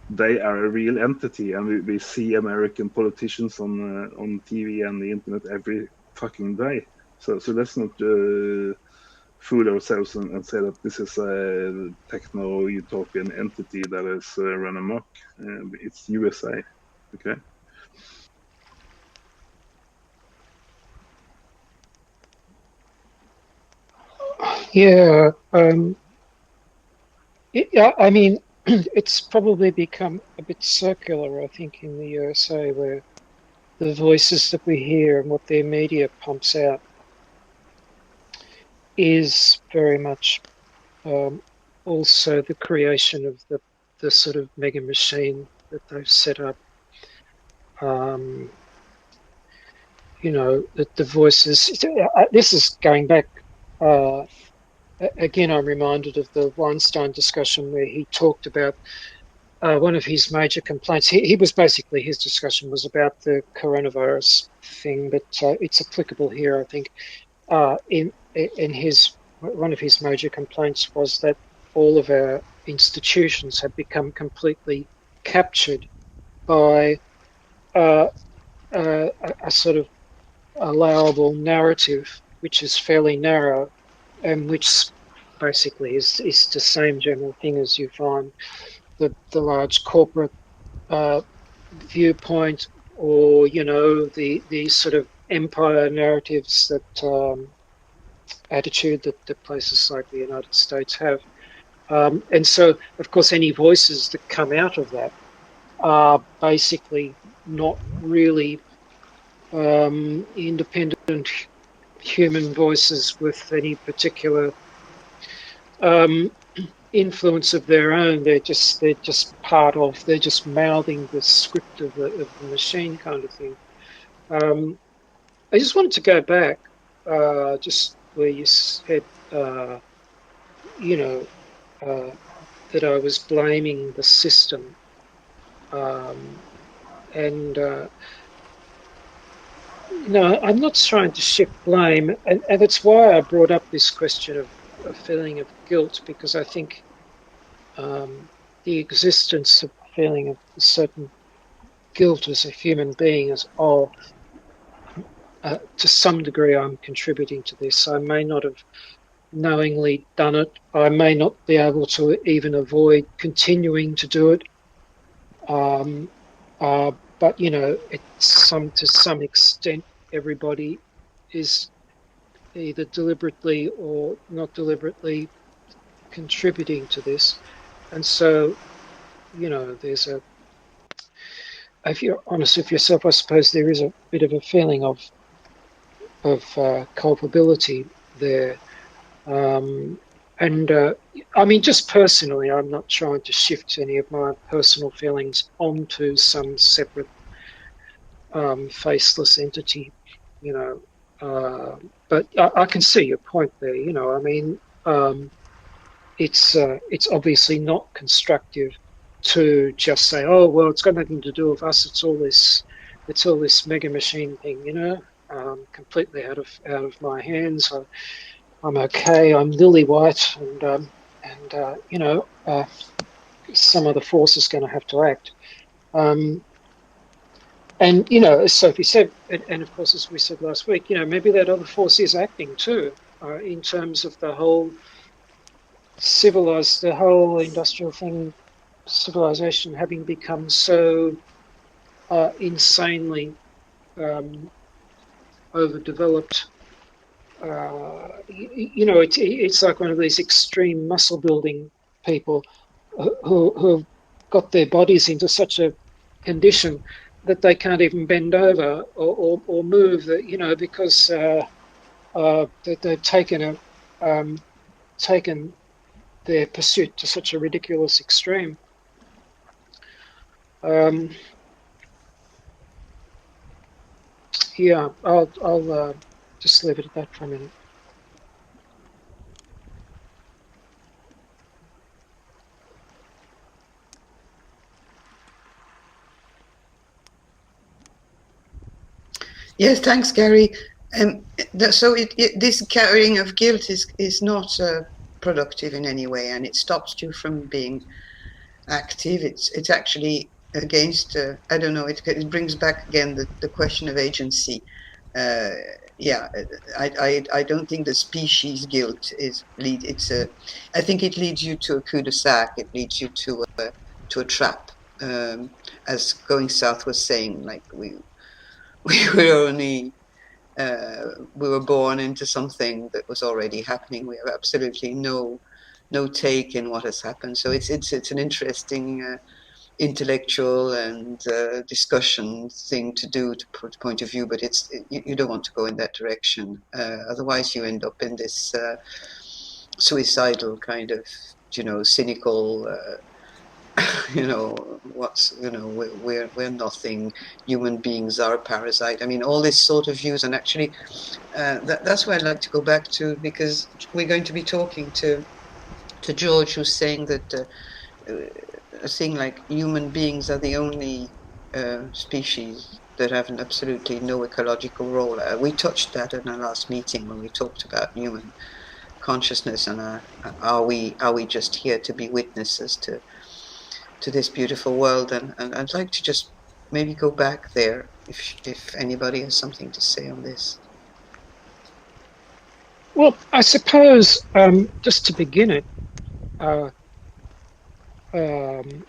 they are a real entity, and we see American politicians on TV and the internet every fucking day. So let's not fool ourselves and say that this is a techno utopian entity that is run amok. It's USA, okay? Yeah, I mean, it's probably become a bit circular, I think, in the USA, where the voices that we hear and what their media pumps out is very much also the creation of the sort of mega machine that they've set up. You know, the voices. This is going back. Again, I'm reminded of the Weinstein discussion where he talked about one of his major complaints. He was basically, his discussion was about the coronavirus thing, but it's applicable here, I think. In his, one of his major complaints was that all of our institutions had become completely captured by a sort of allowable narrative, which is fairly narrow, and which basically is the same general thing as you find the large corporate viewpoint, or the sort of empire narratives that attitude that places like the United States have. And so, of course, any voices that come out of that are basically not really independent human voices with any particular um, influence of their own. They're just part of. They're just mouthing the script of the machine, kind of thing. Um, I just wanted to go back, just where you said, you know, uh, that I was blaming the system, um, and I'm not trying to shift blame, and it's why I brought up this question of a feeling of guilt, because I think the existence of a feeling of a certain guilt as a human being is, to some degree, I'm contributing to this. I may not have knowingly done it. I may not be able to even avoid continuing to do it. Um, but to some extent, everybody is either deliberately or not deliberately contributing to this. And so, there's if you're honest with yourself, I suppose there is a bit of a feeling of culpability there. Um, and I mean, just personally, I'm not trying to shift any of my personal feelings onto some separate faceless entity, you know. But I can see your point there. I mean, it's obviously not constructive to just say, "Oh, well, it's got nothing to do with us. It's all this mega machine thing," completely out of my hands. I'm okay. I'm lily white, and some other force is going to have to act. Um, and as Sophie said, and of course as we said last week, maybe that other force is acting too, in terms of the whole industrial thing, civilization having become so insanely um, overdeveloped. It's like one of these extreme muscle building people who have got their bodies into such a condition that they can't even bend over or move. Because they've taken their pursuit to such a ridiculous extreme. Um, yeah, I'll just leave it at that for a minute. Yes, thanks, Gary. So this carrying of guilt is not productive in any way, and it stops you from being active. It's actually against. I don't know. It brings back again the question of agency. Uh, yeah, I don't think the species guilt is lead. I think it leads you to a cul-de-sac. It leads you to a trap. As Going South was saying, like we were only we were born into something that was already happening. We have absolutely no take in what has happened. So it's an interesting intellectual and discussion thing to do to put point of view, but you don't want to go in that direction. Otherwise, you end up in this suicidal kind of cynical. We're nothing. Human beings are a parasite. I mean, all this sort of views, and actually that's where I'd like to go back to, because we're going to be talking to George, who's saying that a thing like human beings are the only species that have absolutely no ecological role. We touched that in our last meeting when we talked about human consciousness, and are we just here to be witnesses to this beautiful world? And I'd like to just maybe go back there if anybody has something to say on this. Well, I suppose just to begin it, uh, um,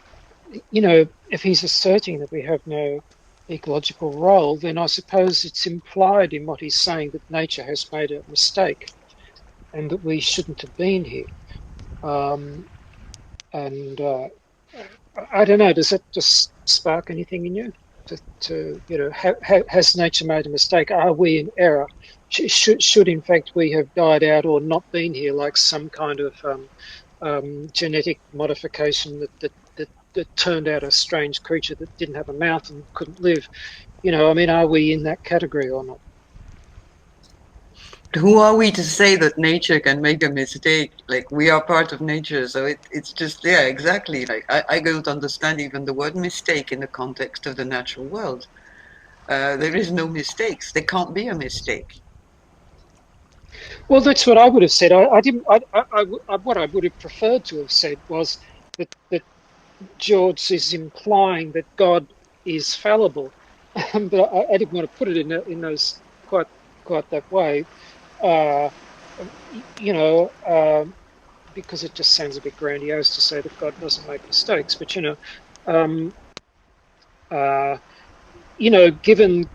if he's asserting that we have no ecological role, then I suppose it's implied in what he's saying that nature has made a mistake and that we shouldn't have been here. And I don't know, does that just spark anything in you? To you know, has nature made a mistake? Are we in error? Should in fact we have died out or not been here, like some kind of genetic modification that turned out a strange creature that didn't have a mouth and couldn't live? You know, I mean, are we in that category or not? Who are we to say that nature can make a mistake? Like, we are part of nature, so it's just, yeah, exactly. Like, I don't understand even the word mistake in the context of the natural world. There is no mistakes. There can't be a mistake. Well, that's what I would have said. I didn't. What I would have preferred to have said was that George is implying that God is fallible, but I didn't want to put it in those quite that way. Uh, you know, because it just sounds a bit grandiose to say that God doesn't make mistakes. But um, uh, given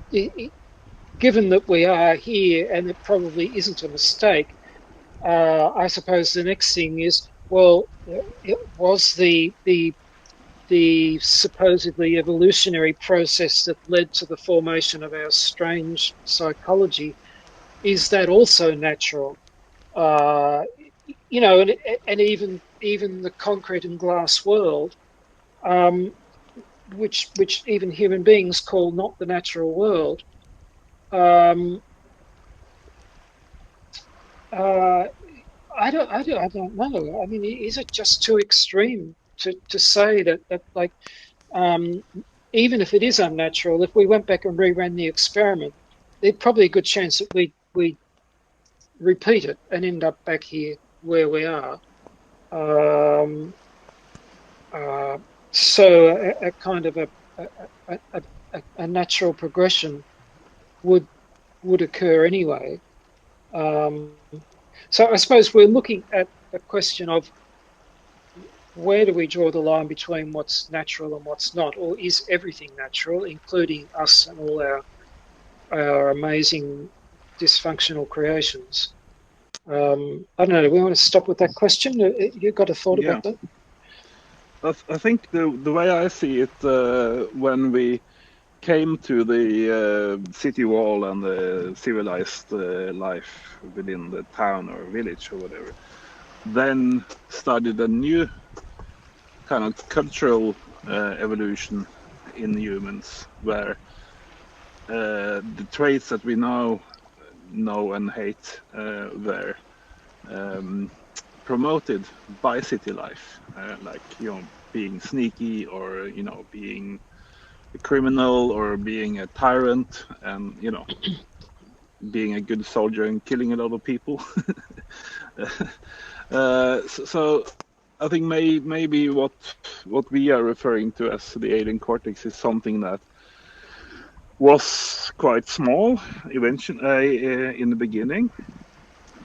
that we are here and it probably isn't a mistake, I suppose the next thing is, well, it was the supposedly evolutionary process that led to the formation of our strange psychology. Is that also natural? Uh, and even the concrete and glass world, um, which even human beings call not the natural world. Um, uh, I don't know. I mean, is it just too extreme to say that like um, even if it is unnatural, if we went back and reran the experiment, there's probably a good chance that we repeat it and end up back here where we are. Um, uh, so a kind of a natural progression would occur anyway. Um, so I suppose we're looking at a question of where do we draw the line between what's natural and what's not, or is everything natural, including us and all our amazing dysfunctional creations? I don't know. Do we want to stop with that question? You got a thought Yeah, about that? I think the way I see it, when we came to the city wall and the civilized life within the town or village or whatever, then started a new kind of cultural evolution in humans, where the traits that we now know and hate were um, promoted by city life, like being sneaky, or being a criminal, or being a tyrant, and being a good soldier and killing a lot of people. So I think maybe what we are referring to as the alien cortex is something that was quite small eventually, in the beginning,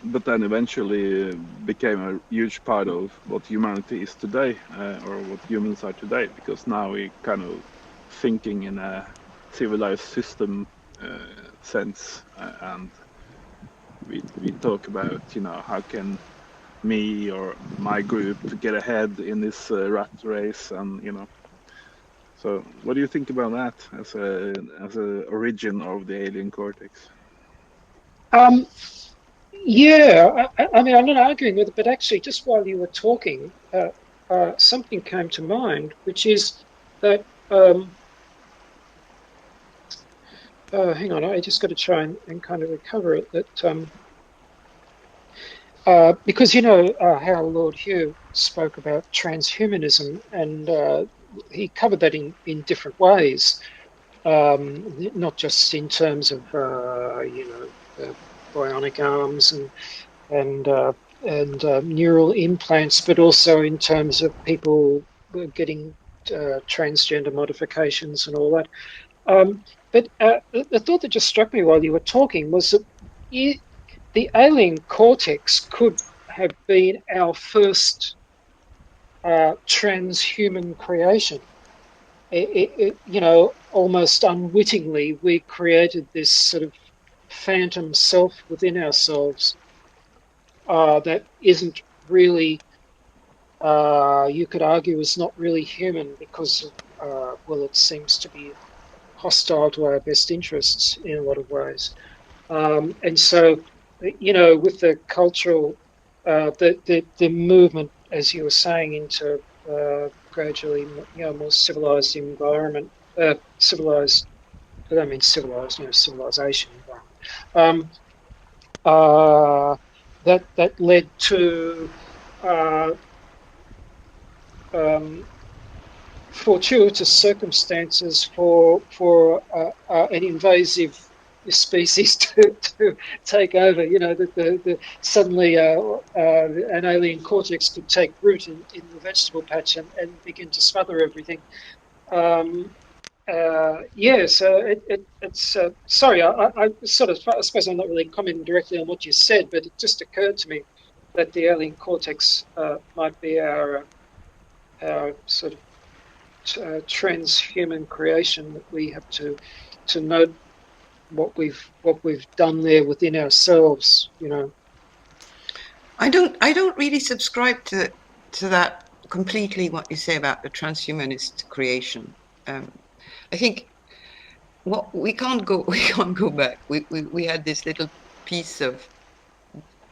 but then eventually became a huge part of what humanity is today, or what humans are today, because now we kind of thinking in a civilized system sense, and we talk about how can me or my group get ahead in this rat race, and so what do you think about that as a origin of the alien cortex? Um, yeah, I mean, I'm not arguing with it, but actually, just while you were talking, something came to mind, which is that. Hang on, I just got to try and kind of recover it. That because how Lord Hugh spoke about transhumanism, and he covered that in different ways, not just in terms of bionic arms and neural implants, but also in terms of people getting transgender modifications and all that. But the thought that just struck me while you were talking was that the alien cortex could have been our first transhuman creation. almost unwittingly, we created this sort of phantom self within ourselves that isn't really, you could argue, is not really human because of, well, it seems to be hostile to our best interests in a lot of ways. And so, with the cultural, the movement, as you were saying, into gradually, more civilized environment, civilized. I don't mean civilized, civilization environment. That led to uh, um, fortuitous circumstances for an invasive species to take over. Suddenly an alien cortex could take root in the vegetable patch and begin to smother everything. Um, so it's sorry. I sort of, I suppose I'm not really commenting directly on what you said, but it just occurred to me that the alien cortex might be our sort of transhuman creation, that we have to note what we've done there within ourselves. I don't really subscribe to that completely. What you say about the transhumanist creation, um, I think what we can't go back. We had this little piece of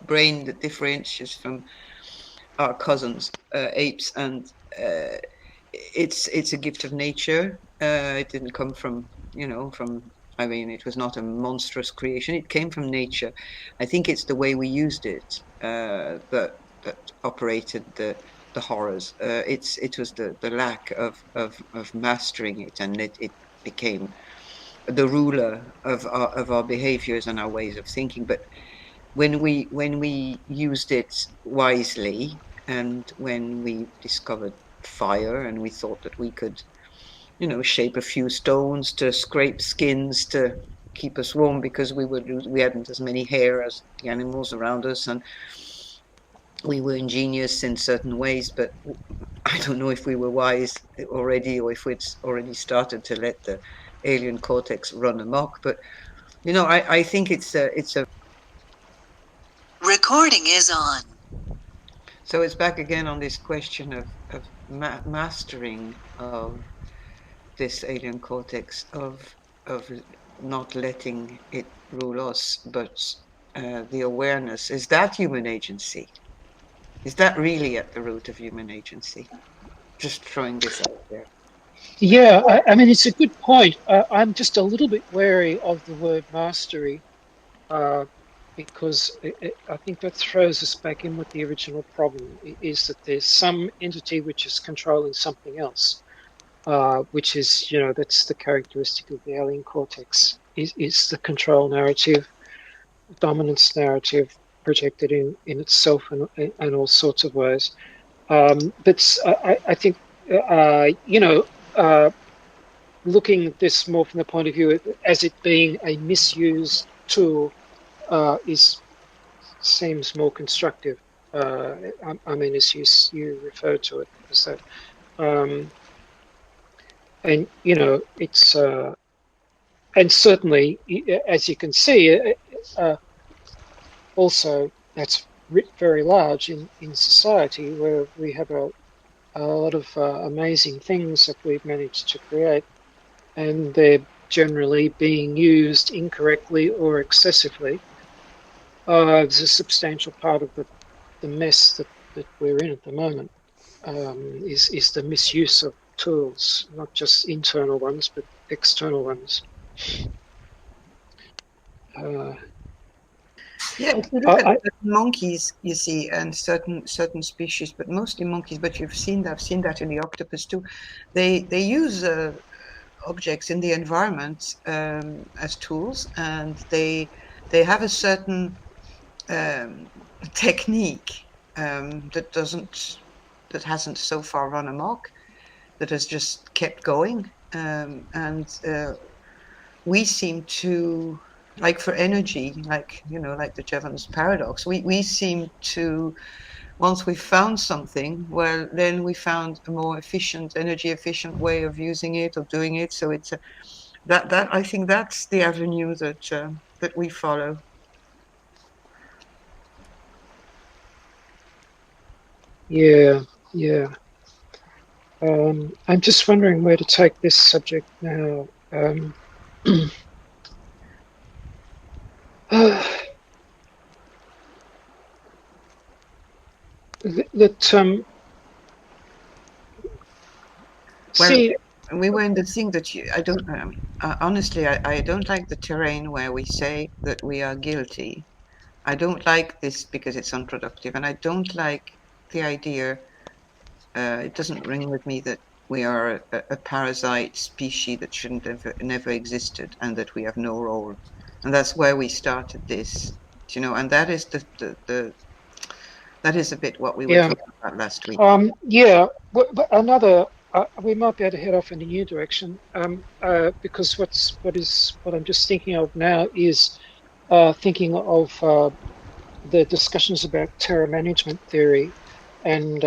brain that differentiates from our cousins, apes, and uh, it's a gift of nature. It didn't come from, from. I mean, it was not a monstrous creation. It came from nature. I think it's the way we used it that operated the horrors. It was the lack of mastering it, and it became the ruler of our behaviors and our ways of thinking. But when we used it wisely, and when we discovered fire, and we thought that we could, shape a few stones to scrape skins to keep us warm, because we hadn't as many hair as the animals around us, and we were ingenious in certain ways, but I don't know if we were wise already, or if we'd already started to let the alien cortex run amok. But I think it's a Recording is on. so it's back again on this question of mastering of this alien cortex, of not letting it rule us, but the awareness. Is that human agency? Is that really at the root of human agency? Just throwing this out there. Yeah, I mean, it's a good point. I'm just a little bit wary of the word mastery, uh, because I think that throws us back in with the original problem, is that there's some entity which is controlling something else, which is, that's the characteristic of the alien cortex, is the control narrative, dominance narrative projected in itself and all sorts of ways. But I think, uh, looking at this more from the point of view as it being a misused tool is seems more constructive. I mean, as you refer to it as that, um, and it's and certainly, as you can see, also that's writ very large in society, where we have a lot of amazing things that we've managed to create, and they're generally being used incorrectly or excessively. It's a substantial part of the mess that we're in at the moment, is the misuse of tools, not just internal ones, but external ones. Uh, Yeah, if you look at monkeys, you see, and certain species, but mostly monkeys. But I've seen that in the octopus too. They use objects in the environment as tools, and they have a certain um, technique that hasn't so far run amok, that has just kept going, and we seem to, like, for energy, like, like the Jevons paradox, we seem to once we found something, well, then we found a more efficient, energy efficient way of using it, of doing it. So it's that I think that's the avenue that we follow. Yeah, yeah. I'm just wondering where to take this subject now. That Well, see, we were in the thing that I don't honestly, I don't like the terrain where we say that we are guilty. I don't like this because it's unproductive, and I don't like the idea. It doesn't ring with me that we are a parasite species that shouldn't have never existed, and that we have no role. And that's where we started this, and that is that is a bit what we were yeah, talking about last week. yeah. But another, we might be able to head off in a new direction. Because what I'm just thinking of now is thinking of the discussions about terror management theory, and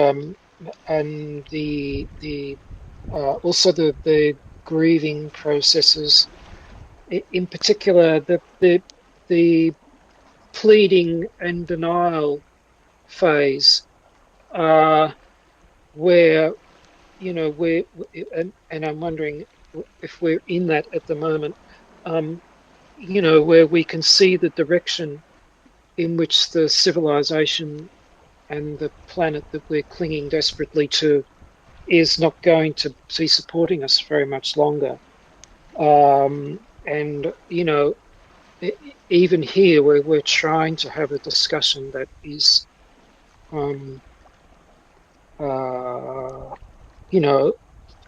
the also the grieving processes, in particular the pleading and denial phase, where we're and I'm wondering if we're in that at the moment, where we can see the direction in which the civilization and the planet that we're clinging desperately to is not going to be supporting us very much longer. And even here, we're trying to have a discussion that is, um, uh,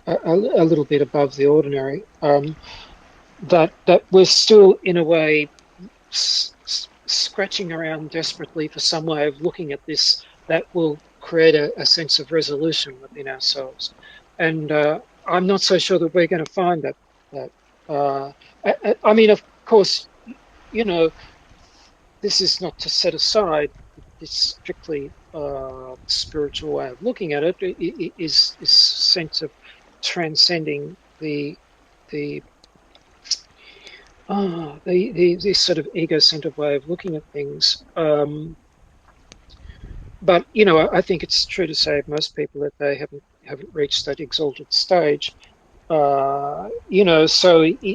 a little bit above the ordinary. That we're still, in a way, scratching around desperately for some way of looking at this that will create a sense of resolution within ourselves. And I'm not so sure that we're going to find that. That I mean, of course, you know, this is not to set aside this strictly spiritual way of looking at it. Is this sense of transcending the the sort of ego-centered way of looking at things. But I think it's true to say of most people that they haven't reached that exalted stage. So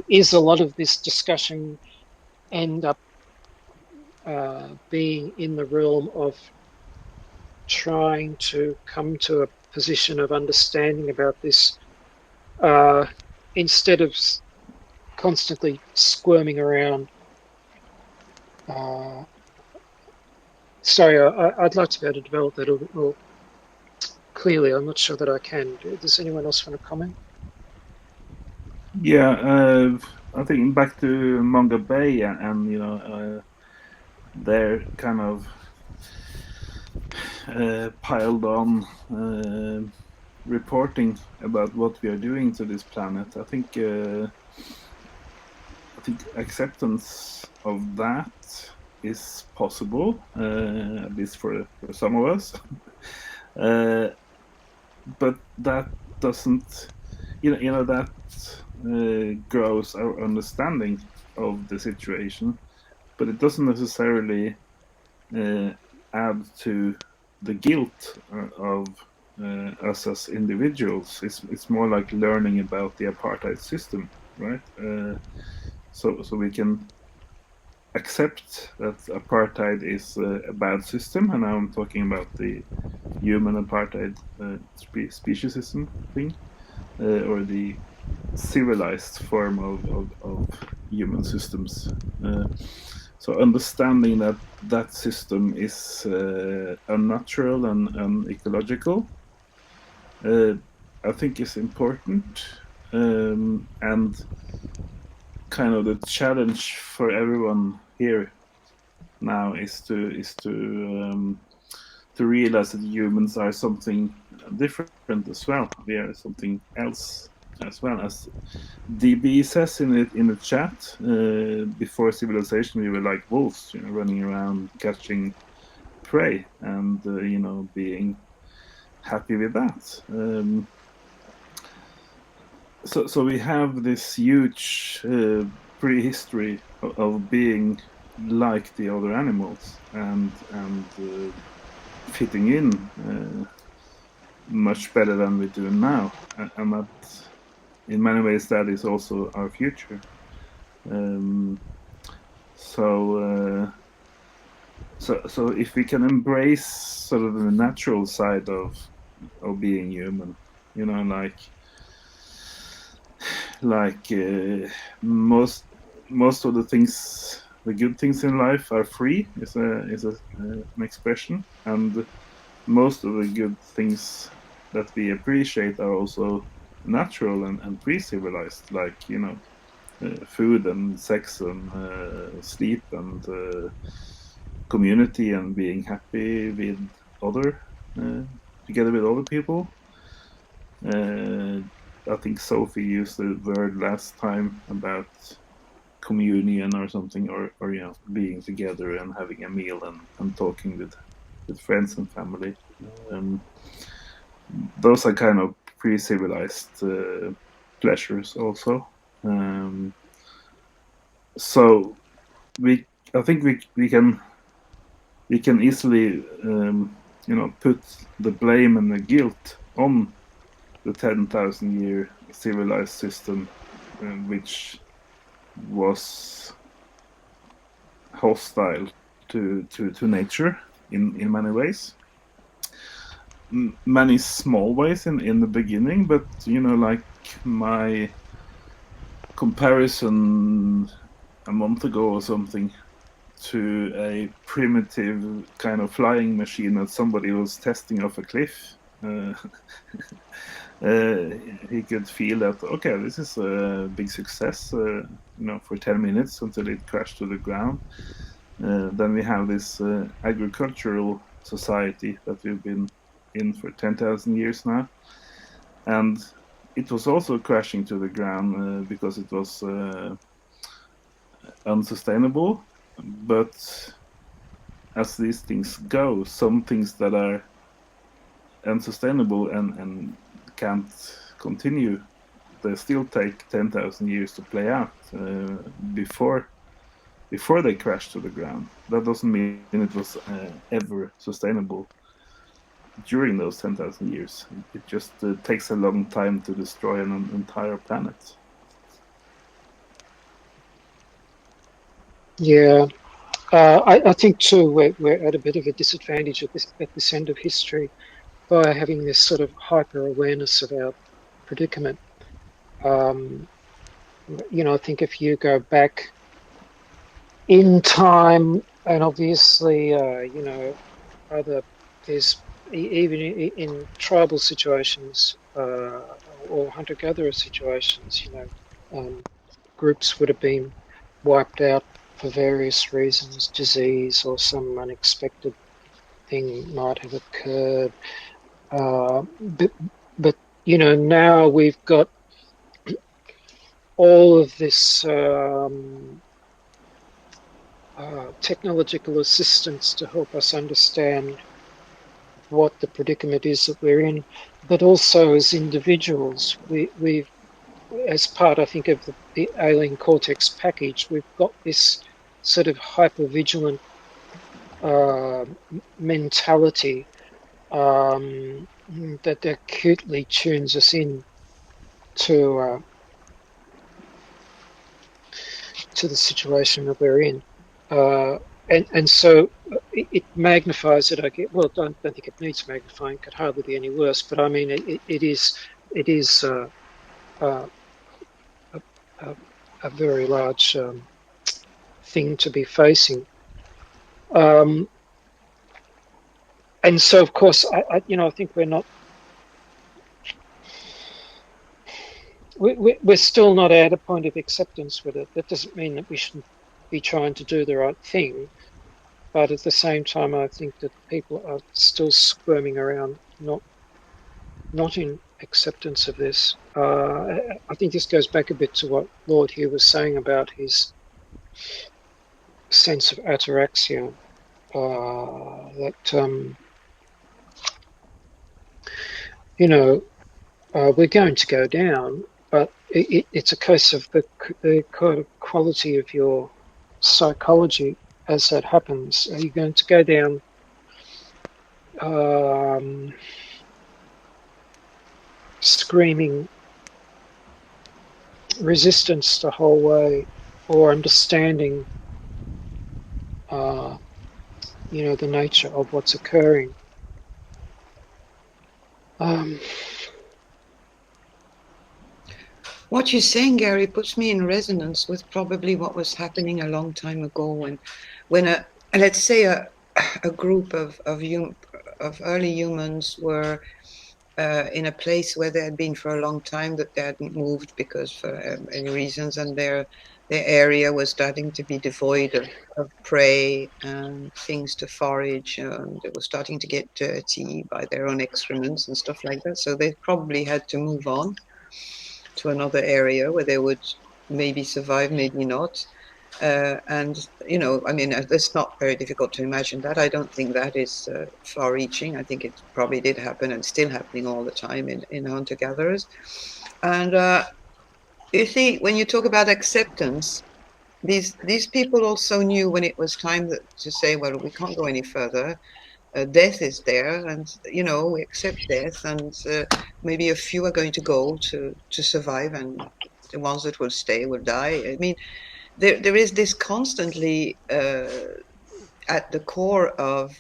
is a lot of this discussion end up being in the realm of trying to come to a position of understanding about this, instead of constantly squirming around. Sorry, I'd like to be able to develop that a little bit more clearly. I'm not sure that I can. Does anyone else want to comment? Yeah, I think back to Manga Bay and their kind of piled on reporting about what we are doing to this planet. I think acceptance of that is possible, at least for some of us. But that doesn't, that grows our understanding of the situation, but it doesn't necessarily add to the guilt of us as individuals. It's more like learning about the apartheid system, right? So we can accept that apartheid is a bad system, and now I'm talking about the human apartheid speciesism thing, or the civilized form of human systems. So understanding that that system is unnatural and ecological, I think is important, and kind of the challenge for everyone here now is to realize that humans are something different as well. We are something else as well. As DB says in the chat, before civilization we were like wolves, running around catching prey, and being happy with that. So we have this huge prehistory of being like the other animals, and fitting in much better than we do now, and that in many ways that is also our future. Um, so so if we can embrace sort of the natural side of being human, like most of the things, the good things in life are free, is an expression, and most of the good things that we appreciate are also natural and pre-civilized, like food and sex and sleep and community and being happy with other uh, together with other people. I think Sophie used the word last time about communion or something, or being together and having a meal and talking with friends and family. Um, those are kind of pre-civilized pleasures also. Um, so I think we can easily put the blame and the guilt on the 10,000-year civilized system, which was hostile to nature in many ways. Many small ways in the beginning, but like my comparison a month ago or something to a primitive kind of flying machine that somebody was testing off a cliff. He could feel that, okay, this is a big success, for 10 minutes until it crashed to the ground. Then we have this agricultural society that we've been in for 10,000 years now. And it was also crashing to the ground because it was unsustainable. But as these things go, some things that are unsustainable and can't continue, they still take 10,000 years to play out before they crash to the ground. That doesn't mean it was ever sustainable during those 10,000 years. It just takes a long time to destroy an entire planet. Yeah, I think too we're at a bit of a disadvantage at this end of history by having this sort of hyper awareness of our predicament. Um, I think if you go back in time, and obviously, other there's even in tribal situations or hunter-gatherer situations, groups would have been wiped out for various reasons, disease or some unexpected thing might have occurred. But now we've got all of this technological assistance to help us understand what the predicament is that we're in, but also as individuals, we've, as part, I think, of the alien cortex package, we've got this sort of hyper-vigilant mentality that acutely tunes us in to the situation that we're in. And so it magnifies it. Well, don't think it needs magnifying. Could hardly be any worse. But I mean, it is a very large thing to be facing. And so, of course, I think we're still not at a point of acceptance with it. That doesn't mean that we shouldn't be trying to do the right thing. But at the same time, I think that people are still squirming around, not in acceptance of this. I think this goes back a bit to what Lord here was saying about his sense of ataraxia. that we're going to go down, but it's a case of the kind of quality of your psychology as that happens. Are you going to go down screaming resistance the whole way, or understanding, the nature of what's occurring? What you're saying, Gary, puts me in resonance with probably what was happening a long time ago when let's say a group of early humans were in a place where they had been for a long time, that they hadn't moved because for any reasons, and their area was starting to be devoid of prey and things to forage, and they were starting to get dirty by their own excrements and stuff like that. So they probably had to move on to another area where they would maybe survive, maybe not. And I mean, it's not very difficult to imagine that. I don't think that is far-reaching. I think it probably did happen and still happening all the time in hunter-gatherers. And you see, when you talk about acceptance, these people also knew when it was time to say, well, we can't go any further. Death is there, and we accept death, and maybe a few are going to go to survive, and the ones that will stay will die. I mean, there is this constantly at the core of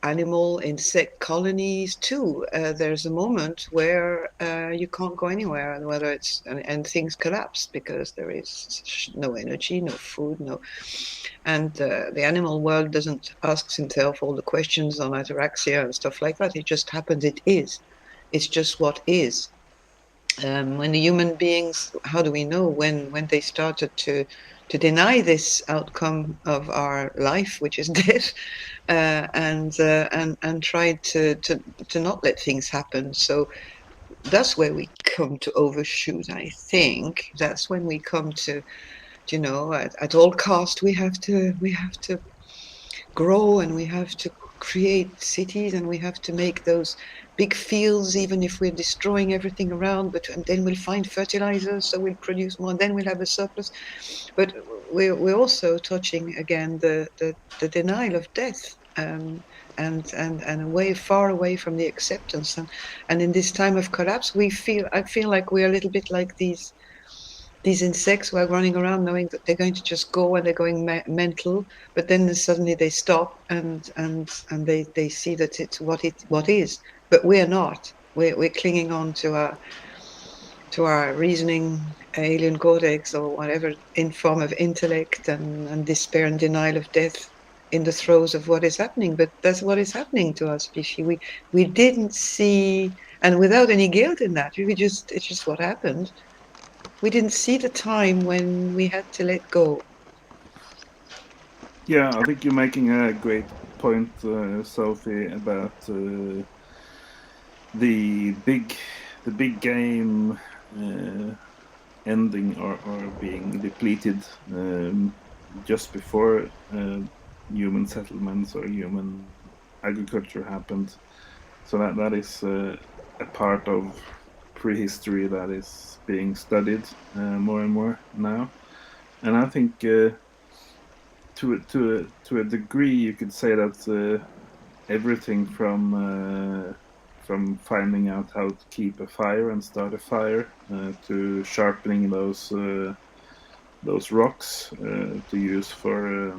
animal insect colonies too. There's a moment where you can't go anywhere, and whether it's and things collapse because there is no energy, no food, and the animal world doesn't ask himself all the questions on ataraxia and stuff like that. It just happens. It is. It's just what is. When the human beings, how do we know when they started to deny this outcome of our life, which is death, and tried to not let things happen? So that's where we come to overshoot. I think that's when we come to, at all cost we have to grow, and we have to create cities, and we have to make those big fields, even if we're destroying everything around, and then we'll find fertilizers, so we'll produce more, and then we'll have a surplus. But we're also touching again the denial of death, and away, far away from the acceptance. And in this time of collapse, I feel like we're a little bit like these insects who are running around knowing that they're going to just go, and they're going mental, but then suddenly they stop, and they see that it's what is. But we're not. We're clinging on to our reasoning alien cortex or whatever, in form of intellect and despair and denial of death, in the throes of what is happening. But that's what is happening to our species. We didn't see, and without any guilt in that, it's just what happened. We didn't see the time when we had to let go. Yeah, I think you're making a great point, Sophie, about the big game ending or being depleted just before human settlements or human agriculture happened. So that is a part of prehistory that is being studied more and more now. And I think to a degree you could say that everything from finding out how to keep a fire and start a fire to sharpening those rocks to use for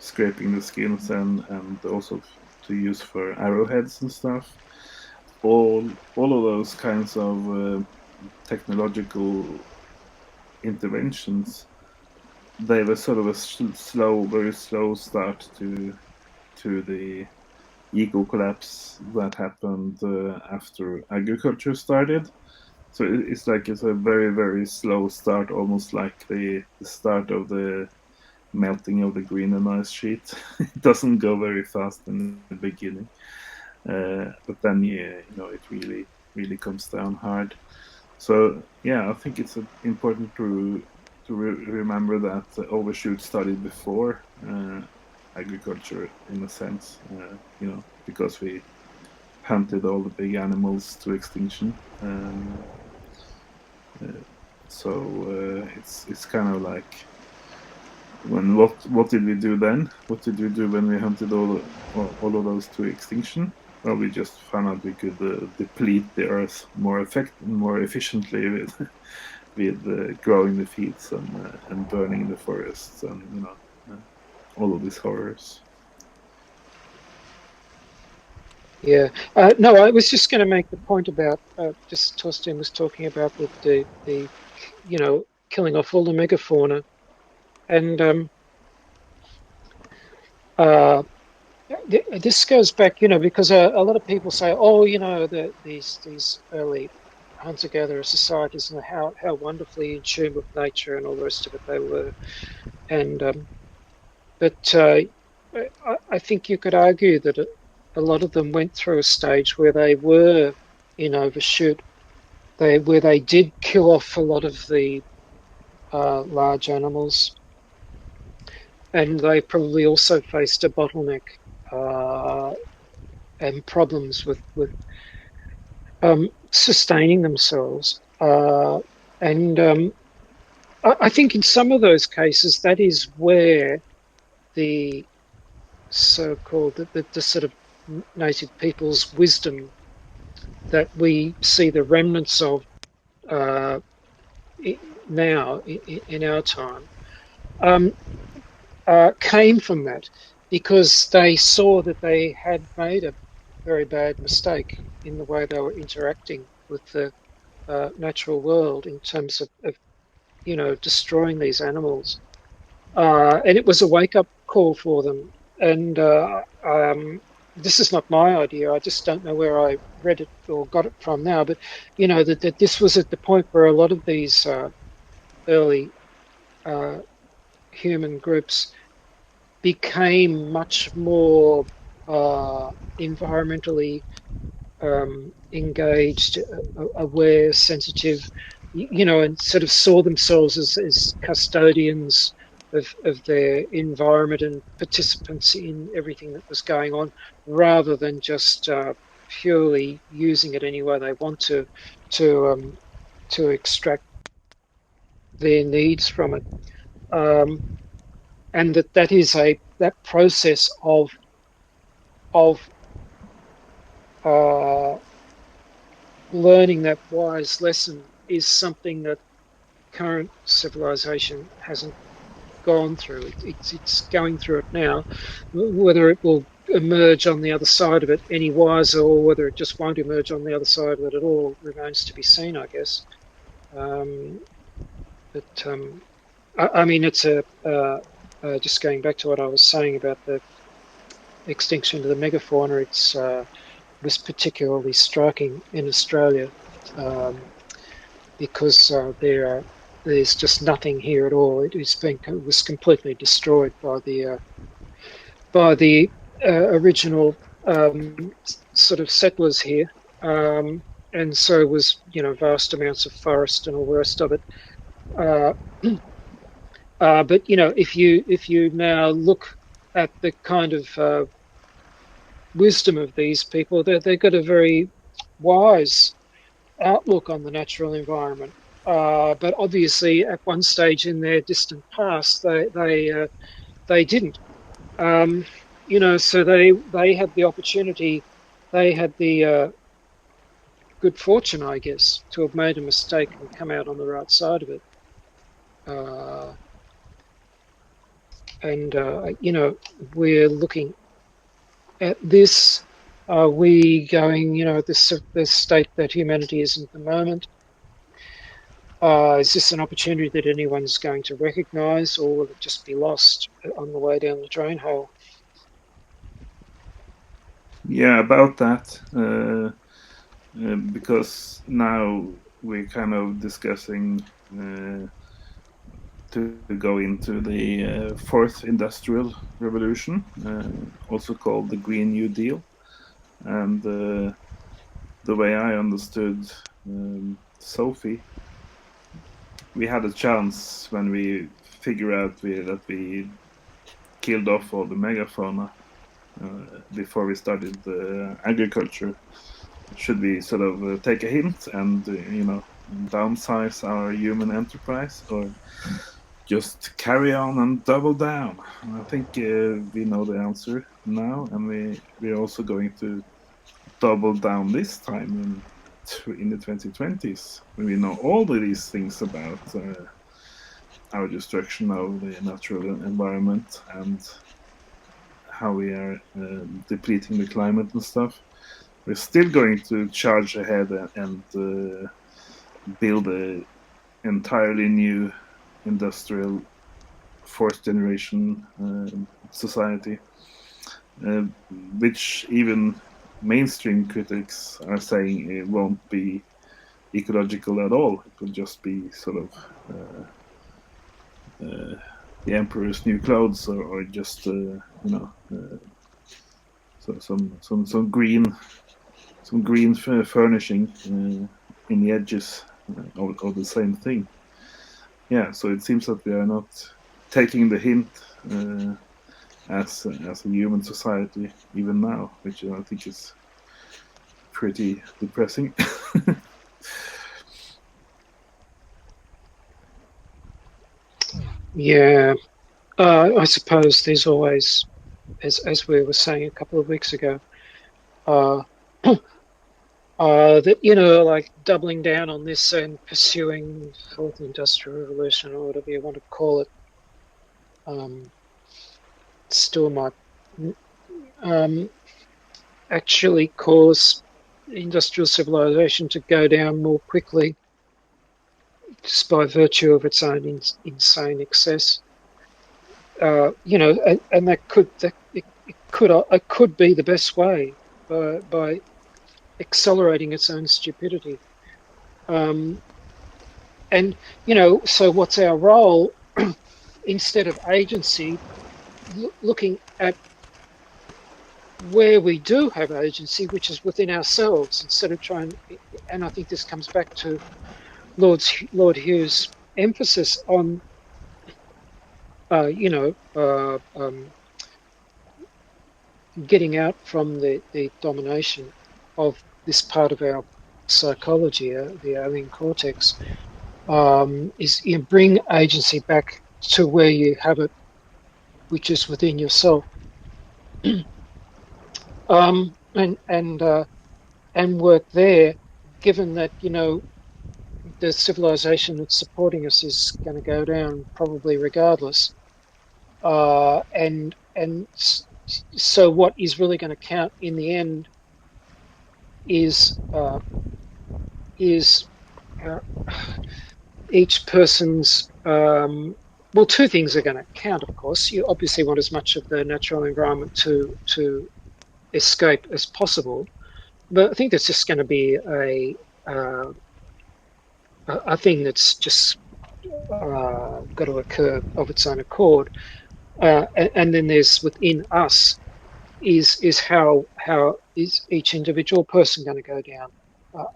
scraping the skins and also to use for arrowheads and stuff. All of those kinds of technological interventions, they were sort of a very slow start to the eco collapse that happened after agriculture started. So it's a very, very slow start, almost like the start of the melting of the Greenland ice sheet. It doesn't go very fast in the beginning, but then it really comes down hard. So yeah, I think it's important to remember that overshoot started before agriculture, in a sense, because we hunted all the big animals to extinction. So it's kind of like, what did we do then? What did we do when we hunted all of those to extinction? Well, we just found out we could deplete the earth more efficiently with growing the fields and burning the forests, and all of these horrors. Yeah. No, I was just going to make the point about just Torsten was talking about the killing off all the megafauna, and uh, this goes back, because a lot of people say, oh, these early hunter-gatherer societies and how wonderfully in tune with nature and all the rest of it they were, and but I think you could argue that a lot of them went through a stage where they were in overshoot, where they did kill off a lot of the large animals, and they probably also faced a bottleneck uh, and problems with sustaining themselves. And I think in some of those cases, that is where the so-called the sort of native people's wisdom that we see the remnants of uh, now in our time um, came from that, because they saw that they had made a very bad mistake in the way they were interacting with the natural world in terms of destroying these animals. And it was a wake-up call for them. And this is not my idea. I just don't know where I read it or got it from now. But that this was at the point where a lot of these early uh, human groups became much more environmentally engaged, aware, sensitive, and sort of saw themselves as custodians of their environment and participants in everything that was going on, rather than just purely using it any way they want to to extract their needs from it. Um, and that is that process of uh, learning that wise lesson is something that current civilization hasn't gone through. It's going through it now. Whether it will emerge on the other side of it any wiser, or whether it just won't emerge on the other side of it at all, remains to be seen, I guess. Um, but I mean, it's just going back to what I was saying about the extinction of the megafauna. It's was particularly striking in Australia. Because there's just nothing here at all. It was completely destroyed by the original sort of settlers here, and so was vast amounts of forest and all the rest of it. Uh, but if you now look at the kind of wisdom of these people, they've got a very wise outlook on the natural environment. But obviously, at one stage in their distant past, they didn't. Um, so they had the opportunity, they had the good fortune, I guess, to have made a mistake and come out on the right side of it. And we're looking at this. Are we going, this state that humanity is in at the moment? Is this an opportunity that anyone's going to recognise, or will it just be lost on the way down the drain hole? Yeah, about that, because now we're kind of discussing to go into the fourth industrial revolution, also called the Green New Deal. And the way I understood Sophie, we had a chance when we figured out that we killed off all the megafauna before we started agriculture. Should we sort of take a hint and downsize our human enterprise, or just carry on and double down? I think we know the answer now, and we're also going to double down this time in the 2020s, when we know all of these things about our destruction of the natural environment and how we are depleting the climate and stuff. We're still going to charge ahead and build a entirely new industrial fourth generation society, which even mainstream critics are saying it won't be ecological at all. It will just be sort of the emperor's new clothes, or just so some green furnishing in the edges of the same thing. Yeah, so it seems that we are not taking the hint as a human society even now, which I think is pretty depressing. Yeah, I suppose there's always, as we were saying a couple of weeks ago, uh, that like doubling down on this and pursuing fourth industrial revolution or whatever you want to call it, still might actually cause industrial civilization to go down more quickly, just by virtue of its own insane excess. And that could be the best way by accelerating its own stupidity. And so what's our role? Instead of agency, looking at where we do have agency, which is within ourselves, instead of trying. And I think this comes back to Lord Hugh's emphasis on, getting out from the domination of this part of our psychology, the alien cortex, is bring agency back to where you have it, which is within yourself, and work there. Given that the civilization that's supporting us is going to go down probably regardless, and so what is really going to count in the end is each person's well, two things are going to count. Of course, you obviously want as much of the natural environment to escape as possible, but I think that's just going to be a thing that's just got to occur of its own accord. And then there's within us is how is each individual person going to go down?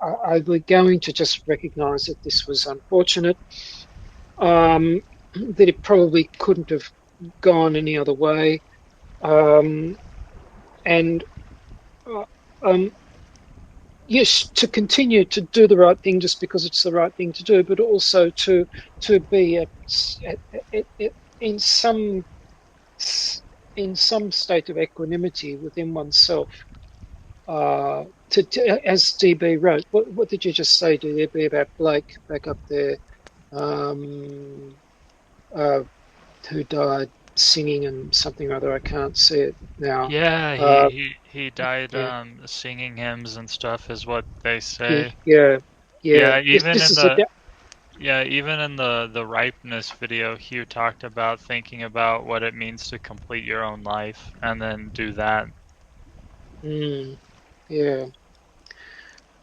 Are we going to just recognise that this was unfortunate, that it probably couldn't have gone any other way, and yes, to continue to do the right thing just because it's the right thing to do, but also to be in some state of equanimity within oneself. As DB wrote, what did you just say, DB, about Blake back up there, who died singing and something or other? I can't see it now. Yeah, he died Yeah, singing hymns and stuff, is what they say. yeah. Yeah, This is a even in the ripeness video, Hugh talked about thinking about what it means to complete your own life and then do that. Yeah.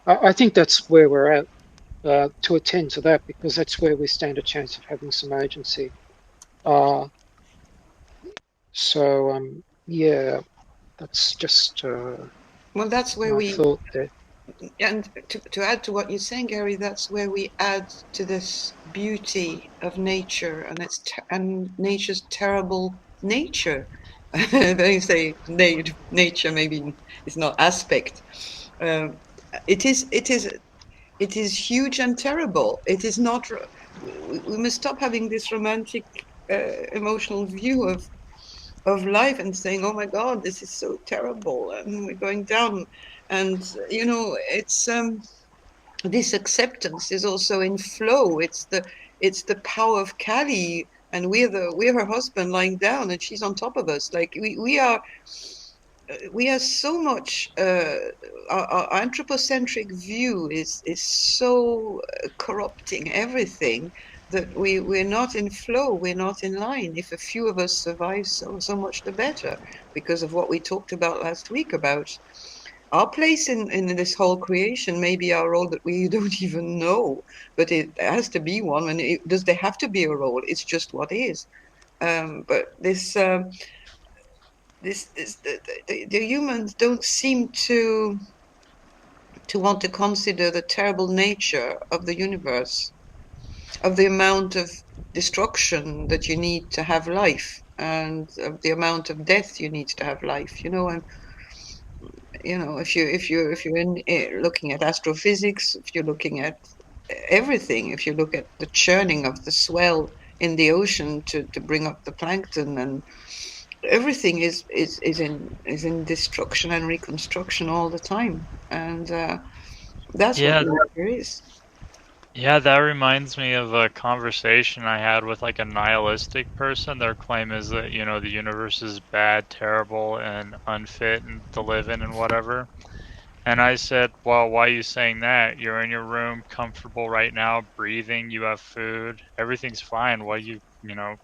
I think that's where we're at, to attend to that, because that's where we stand a chance of having some agency. Yeah, that's just Well, that's where my thought there. and to add to what you're saying, Gary, that's where we add to this beauty of nature and and nature's terrible nature. They say nature maybe is not aspect. Um, it is huge and terrible. It is not. We must stop having this romantic, emotional view of life and saying, "Oh my God, this is so terrible," and we're going down. And it's this acceptance is also in flow. It's the power of Kali, and we're her husband lying down, and she's on top of us. Like we are so much. Our anthropocentric view is so corrupting everything that we're not in flow. We're not in line. If a few of us survive, so much the better, because of what we talked about last week about our place in this whole creation, maybe our role that we don't even know, but it has to be one. And does there have to be a role? It's just what is. But the humans don't seem to want to consider the terrible nature of the universe, of the amount of destruction that you need to have life, and of the amount of death you need to have life. If you're looking at astrophysics, if you're looking at everything, if you look at the churning of the swell in the ocean to bring up the plankton, and everything is in destruction and reconstruction all the time, and that's what Yeah, nature is. yeah, that reminds me of a conversation I had with like a nihilistic person. Their claim is that, the universe is bad, terrible, and unfit and to live in and whatever. And I said, well, why are you saying that? You're in your room, comfortable right now, breathing, you have food, everything's fine. Why are you,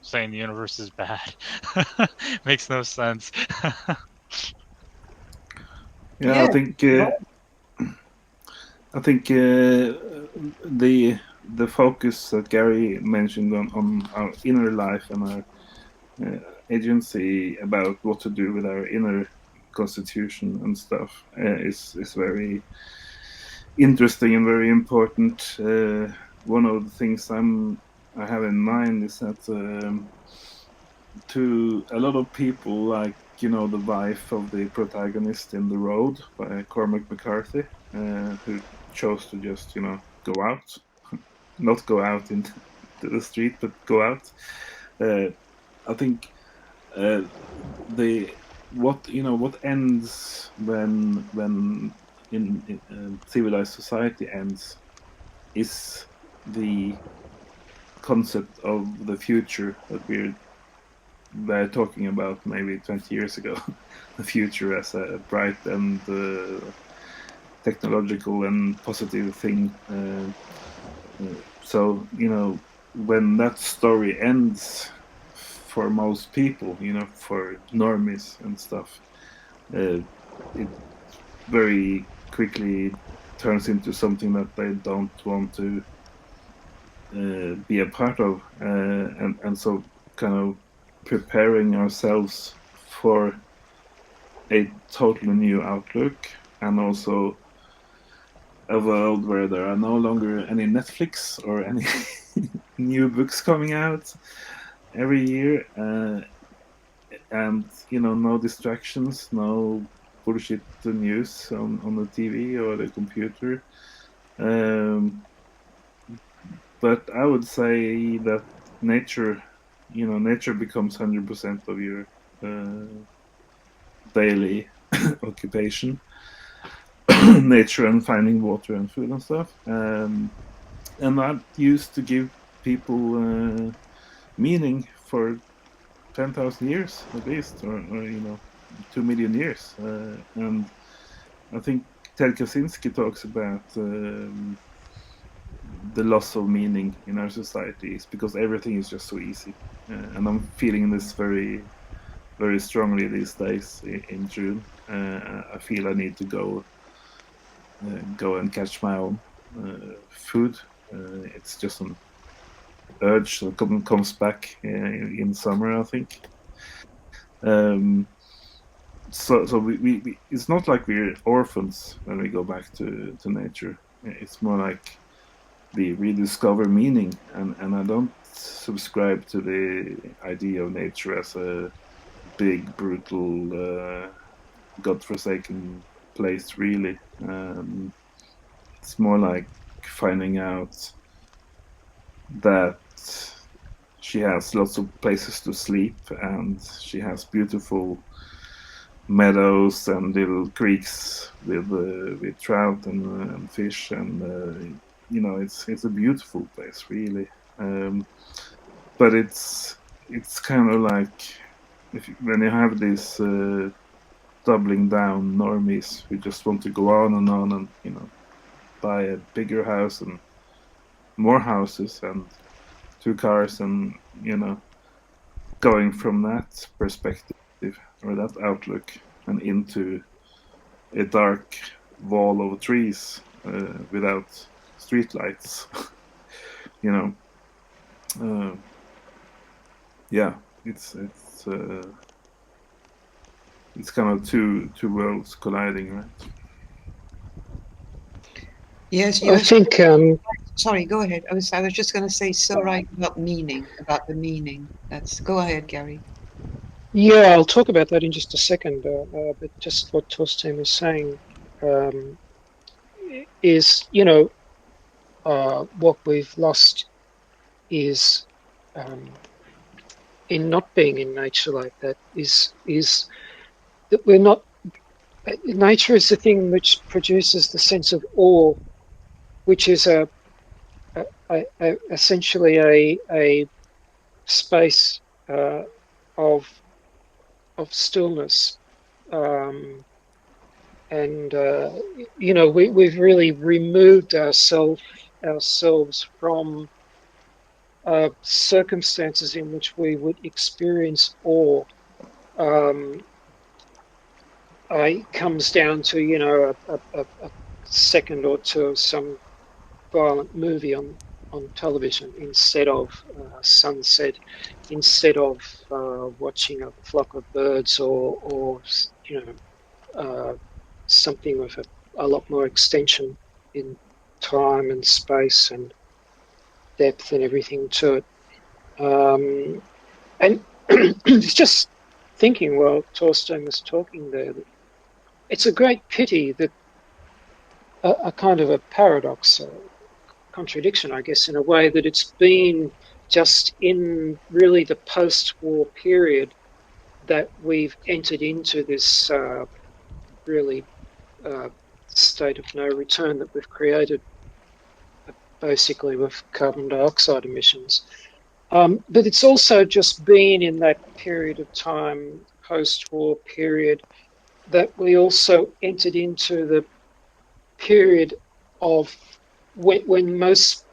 saying the universe is bad? Makes no sense. Yeah, Yeah, I think the focus that Gary mentioned on our inner life and our agency about what to do with our inner constitution and stuff is very interesting and very important. One of the things I have in mind is that to a lot of people, like the wife of the protagonist in The Road by Cormac McCarthy, who chose to just go out, not go out into the street, but go out. I think uh, the what ends when in civilized society ends is the concept of the future that we're talking about maybe 20 years ago. The future as a bright and technological and positive thing. So when that story ends for most people, for normies and stuff, it very quickly turns into something that they don't want to be a part of, and so kind of preparing ourselves for a totally new outlook, and also a world where there are no longer any Netflix or any new books coming out every year, and no distractions, no bullshit news on the TV or the computer. Um, but I would say that nature, nature becomes 100% of your daily occupation. Nature and finding water and food and stuff. And that used to give people meaning for 10,000 years at least, or 2 million years. And I think Ted Kaczynski talks about the loss of meaning in our societies because everything is just so easy. And I'm feeling this very, very strongly these days in June. I feel I need to go and catch my own food. It's just an urge that comes back in summer, I think. Um, so we it's not like we're orphans when we go back to nature. It's more like we rediscover meaning, and I don't subscribe to the idea of nature as a big, brutal, godforsaken place. Really, it's more like finding out that she has lots of places to sleep, and she has beautiful meadows and little creeks with trout and fish, and it's a beautiful place, really. But it's kind of like when you have these doubling down normies who just want to go on and buy a bigger house and more houses and two cars, and going from that perspective or that outlook and into a dark wall of trees without streetlights. you know, uh, yeah, it's kind of two worlds colliding, right? Yes, I think sorry, go ahead. I was just going to say so right about meaning, about the meaning. Go ahead, Gary. yeah, I'll talk about that in just a second. But just what Torstein was saying um, is, what we've lost is in not being in nature like that is that we're not. Nature is the thing which produces the sense of awe, which is essentially a space of stillness. Um, and we've really removed ourselves from circumstances in which we would experience awe. Um, it comes down to a second or two of some violent movie on television instead of sunset, instead of watching a flock of birds or something with a lot more extension in time and space and depth and everything to it. And it's just thinking while Torstein was talking there that it's a great pity that a kind of a paradox, a contradiction, I guess, in a way that it's been just in really the post-war period that we've entered into this really state of no return that we've created basically with carbon dioxide emissions. But it's also just been in that period of time, post-war period, that we also entered into the period of when most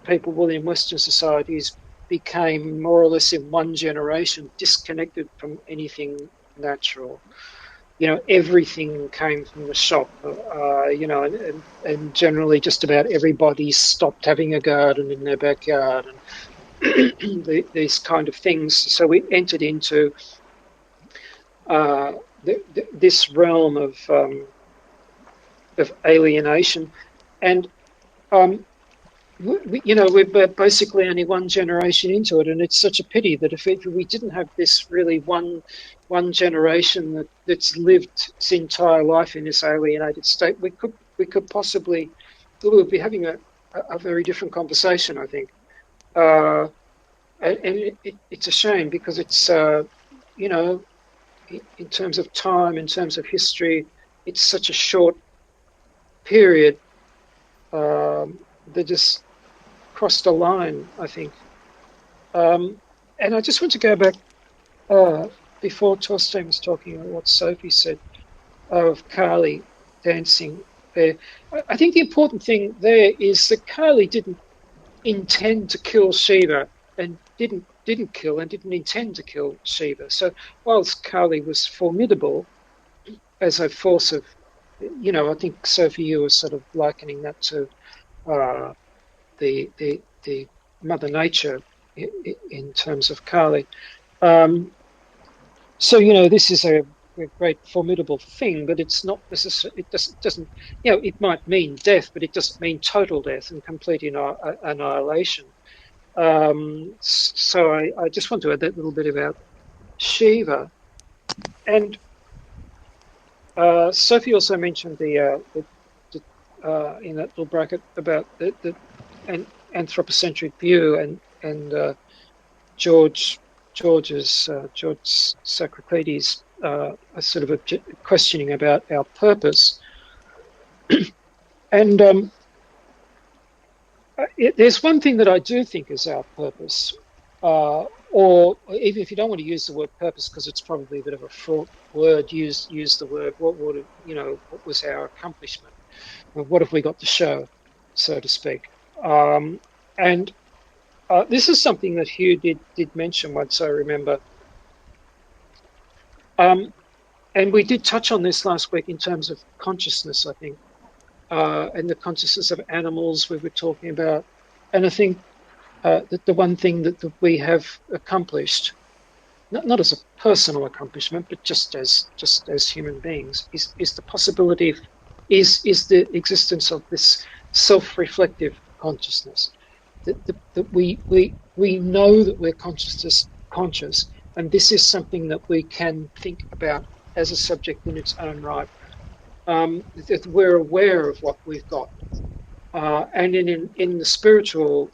people within Western societies became more or less in one generation disconnected from anything natural. Everything came from the shop, and generally just about everybody stopped having a garden in their backyard and these kind of things. So we entered into this realm of alienation, and we're basically only one generation into it, and it's such a pity that if we didn't have this really one generation that's lived its entire life in this alienated state, we would be having a very different conversation, I think. And it's a shame because it's in terms of time, in terms of history, it's such a short period that just crossed a line, I think. And I just want to go back before Torstein was talking about what Sophie said of Carly dancing there. I think the important thing there is that Carly didn't intend to kill Shiva and didn't kill and didn't intend to kill Shiva. So whilst Carly was formidable as a force of, I think Sophie, you were sort of likening that to uh, the Mother Nature in terms of Kali. So this is great formidable thing, but it's not necessarily. It doesn't. You know, it might mean death, but it doesn't mean total death and complete annihilation. So I just want to add that little bit about Shiva, and Sophie also mentioned in that little bracket about the anthropocentric view, and George Socrates a sort of questioning about our purpose, and there's one thing that I do think is our purpose, or even if you don't want to use the word purpose because it's probably a bit of a fraught word, use the word what was our accomplishment? What have we got to show, so to speak? And this is something that Hugh did mention once, I remember. And we did touch on this last week in terms of consciousness, I think, and the consciousness of animals we were talking about. And I think that the one thing that we have accomplished, not as a personal accomplishment, but just as human beings, is the possibility of is the existence of this self-reflective consciousness. That we know that we're conscious, and this is something that we can think about as a subject in its own right. That we're aware of what we've got, and in the spiritual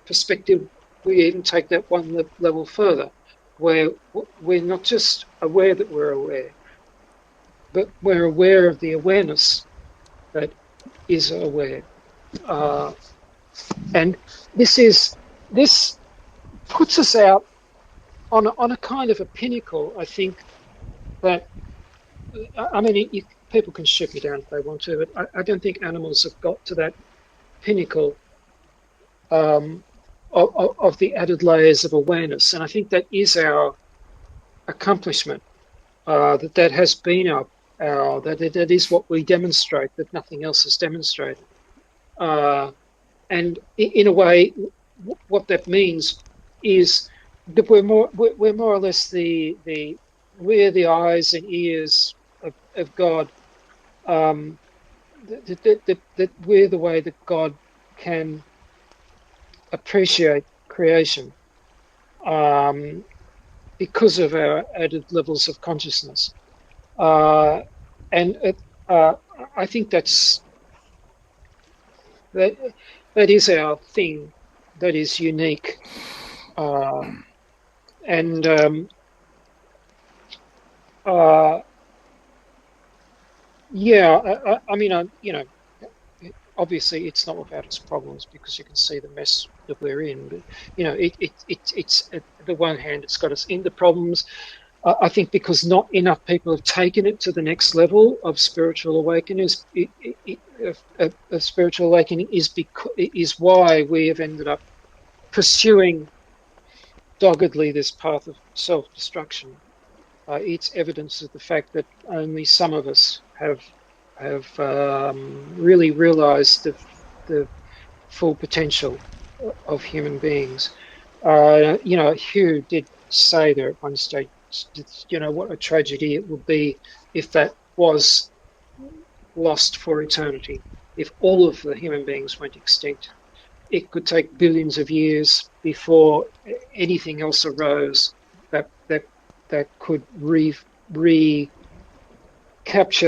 perspective, we even take that one level further, where we're not just aware that we're aware, but we're aware of the awareness that is aware. And this puts us out on a kind of a pinnacle. I think that, I mean, people can shoot me down if they want to, but I don't think animals have got to that pinnacle of the added layers of awareness, and I think that is our accomplishment. That has been that is what we demonstrate, that nothing else has demonstrated. And in a way, what that means is that we're more or less we're the eyes and ears of God. That we're the way that God can appreciate creation, because of our added levels of consciousness. And I think that is our thing, that is unique. And yeah, I mean, obviously it's not without its problems, because you can see the mess that we're in. But it's at the one hand, it's got us into problems. I think because not enough people have taken it to the next level of spiritual awakening. Spiritual awakening is why we have ended up pursuing doggedly this path of self-destruction. It's evidence of the fact that only some of us have really realized the full potential of human beings. Hugh did say there at one stage, what a tragedy it would be if that was lost for eternity. If all of the human beings went extinct, it could take billions of years before anything else arose that could recapture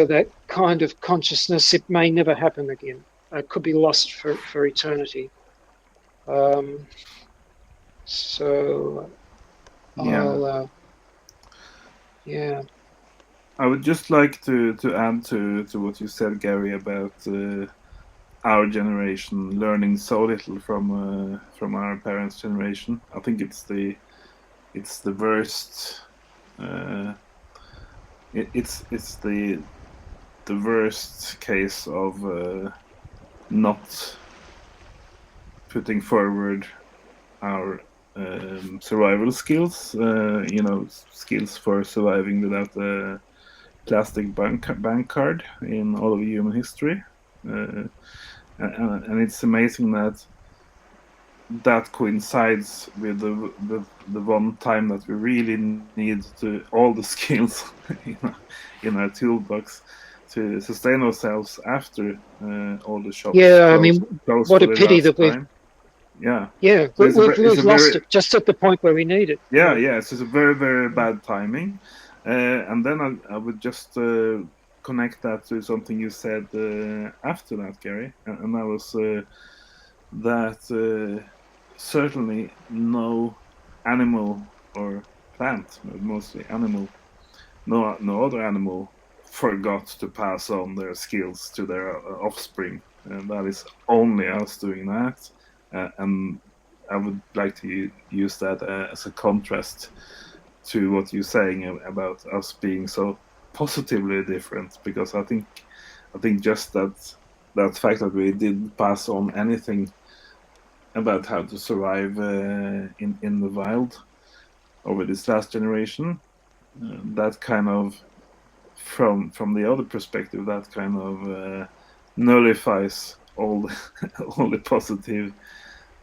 that kind of consciousness. It may never happen again. It could be lost for eternity. So Yeah. Yeah. I would just like to add to what you said, Gary, about our generation learning so little from our parents' generation. I think it's the worst. It's the worst case of not putting forward our survival skills. Skills for surviving without a plastic bank card in all of human history. And it's amazing that that coincides with the one time that we really need to all the skills in our toolbox to sustain ourselves after all the shops Yeah, I close mean, close what for a the pity last that time. Yeah, yeah, so it's a we've lost very it just at the point where we need it. yeah, it's just a very bad timing. And then I would just connect that to something you said after that, Gary, and that was that certainly no animal or plant, but mostly animal, no other animal forgot to pass on their skills to their offspring, and that is only us doing that. And I would like to use that as a contrast to what you're saying about us being so positively different, because I think just that fact that we didn't pass on anything about how to survive in the wild over this last generation, that kind of from the other perspective, that kind of nullifies all all the positive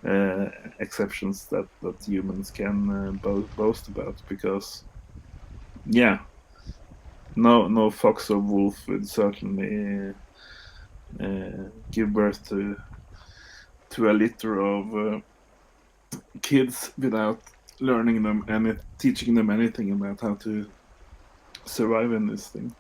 uh, exceptions that humans can boast about, because yeah, no fox or wolf would certainly give birth to a litter of kids without learning them and teaching them anything about how to survive in this thing.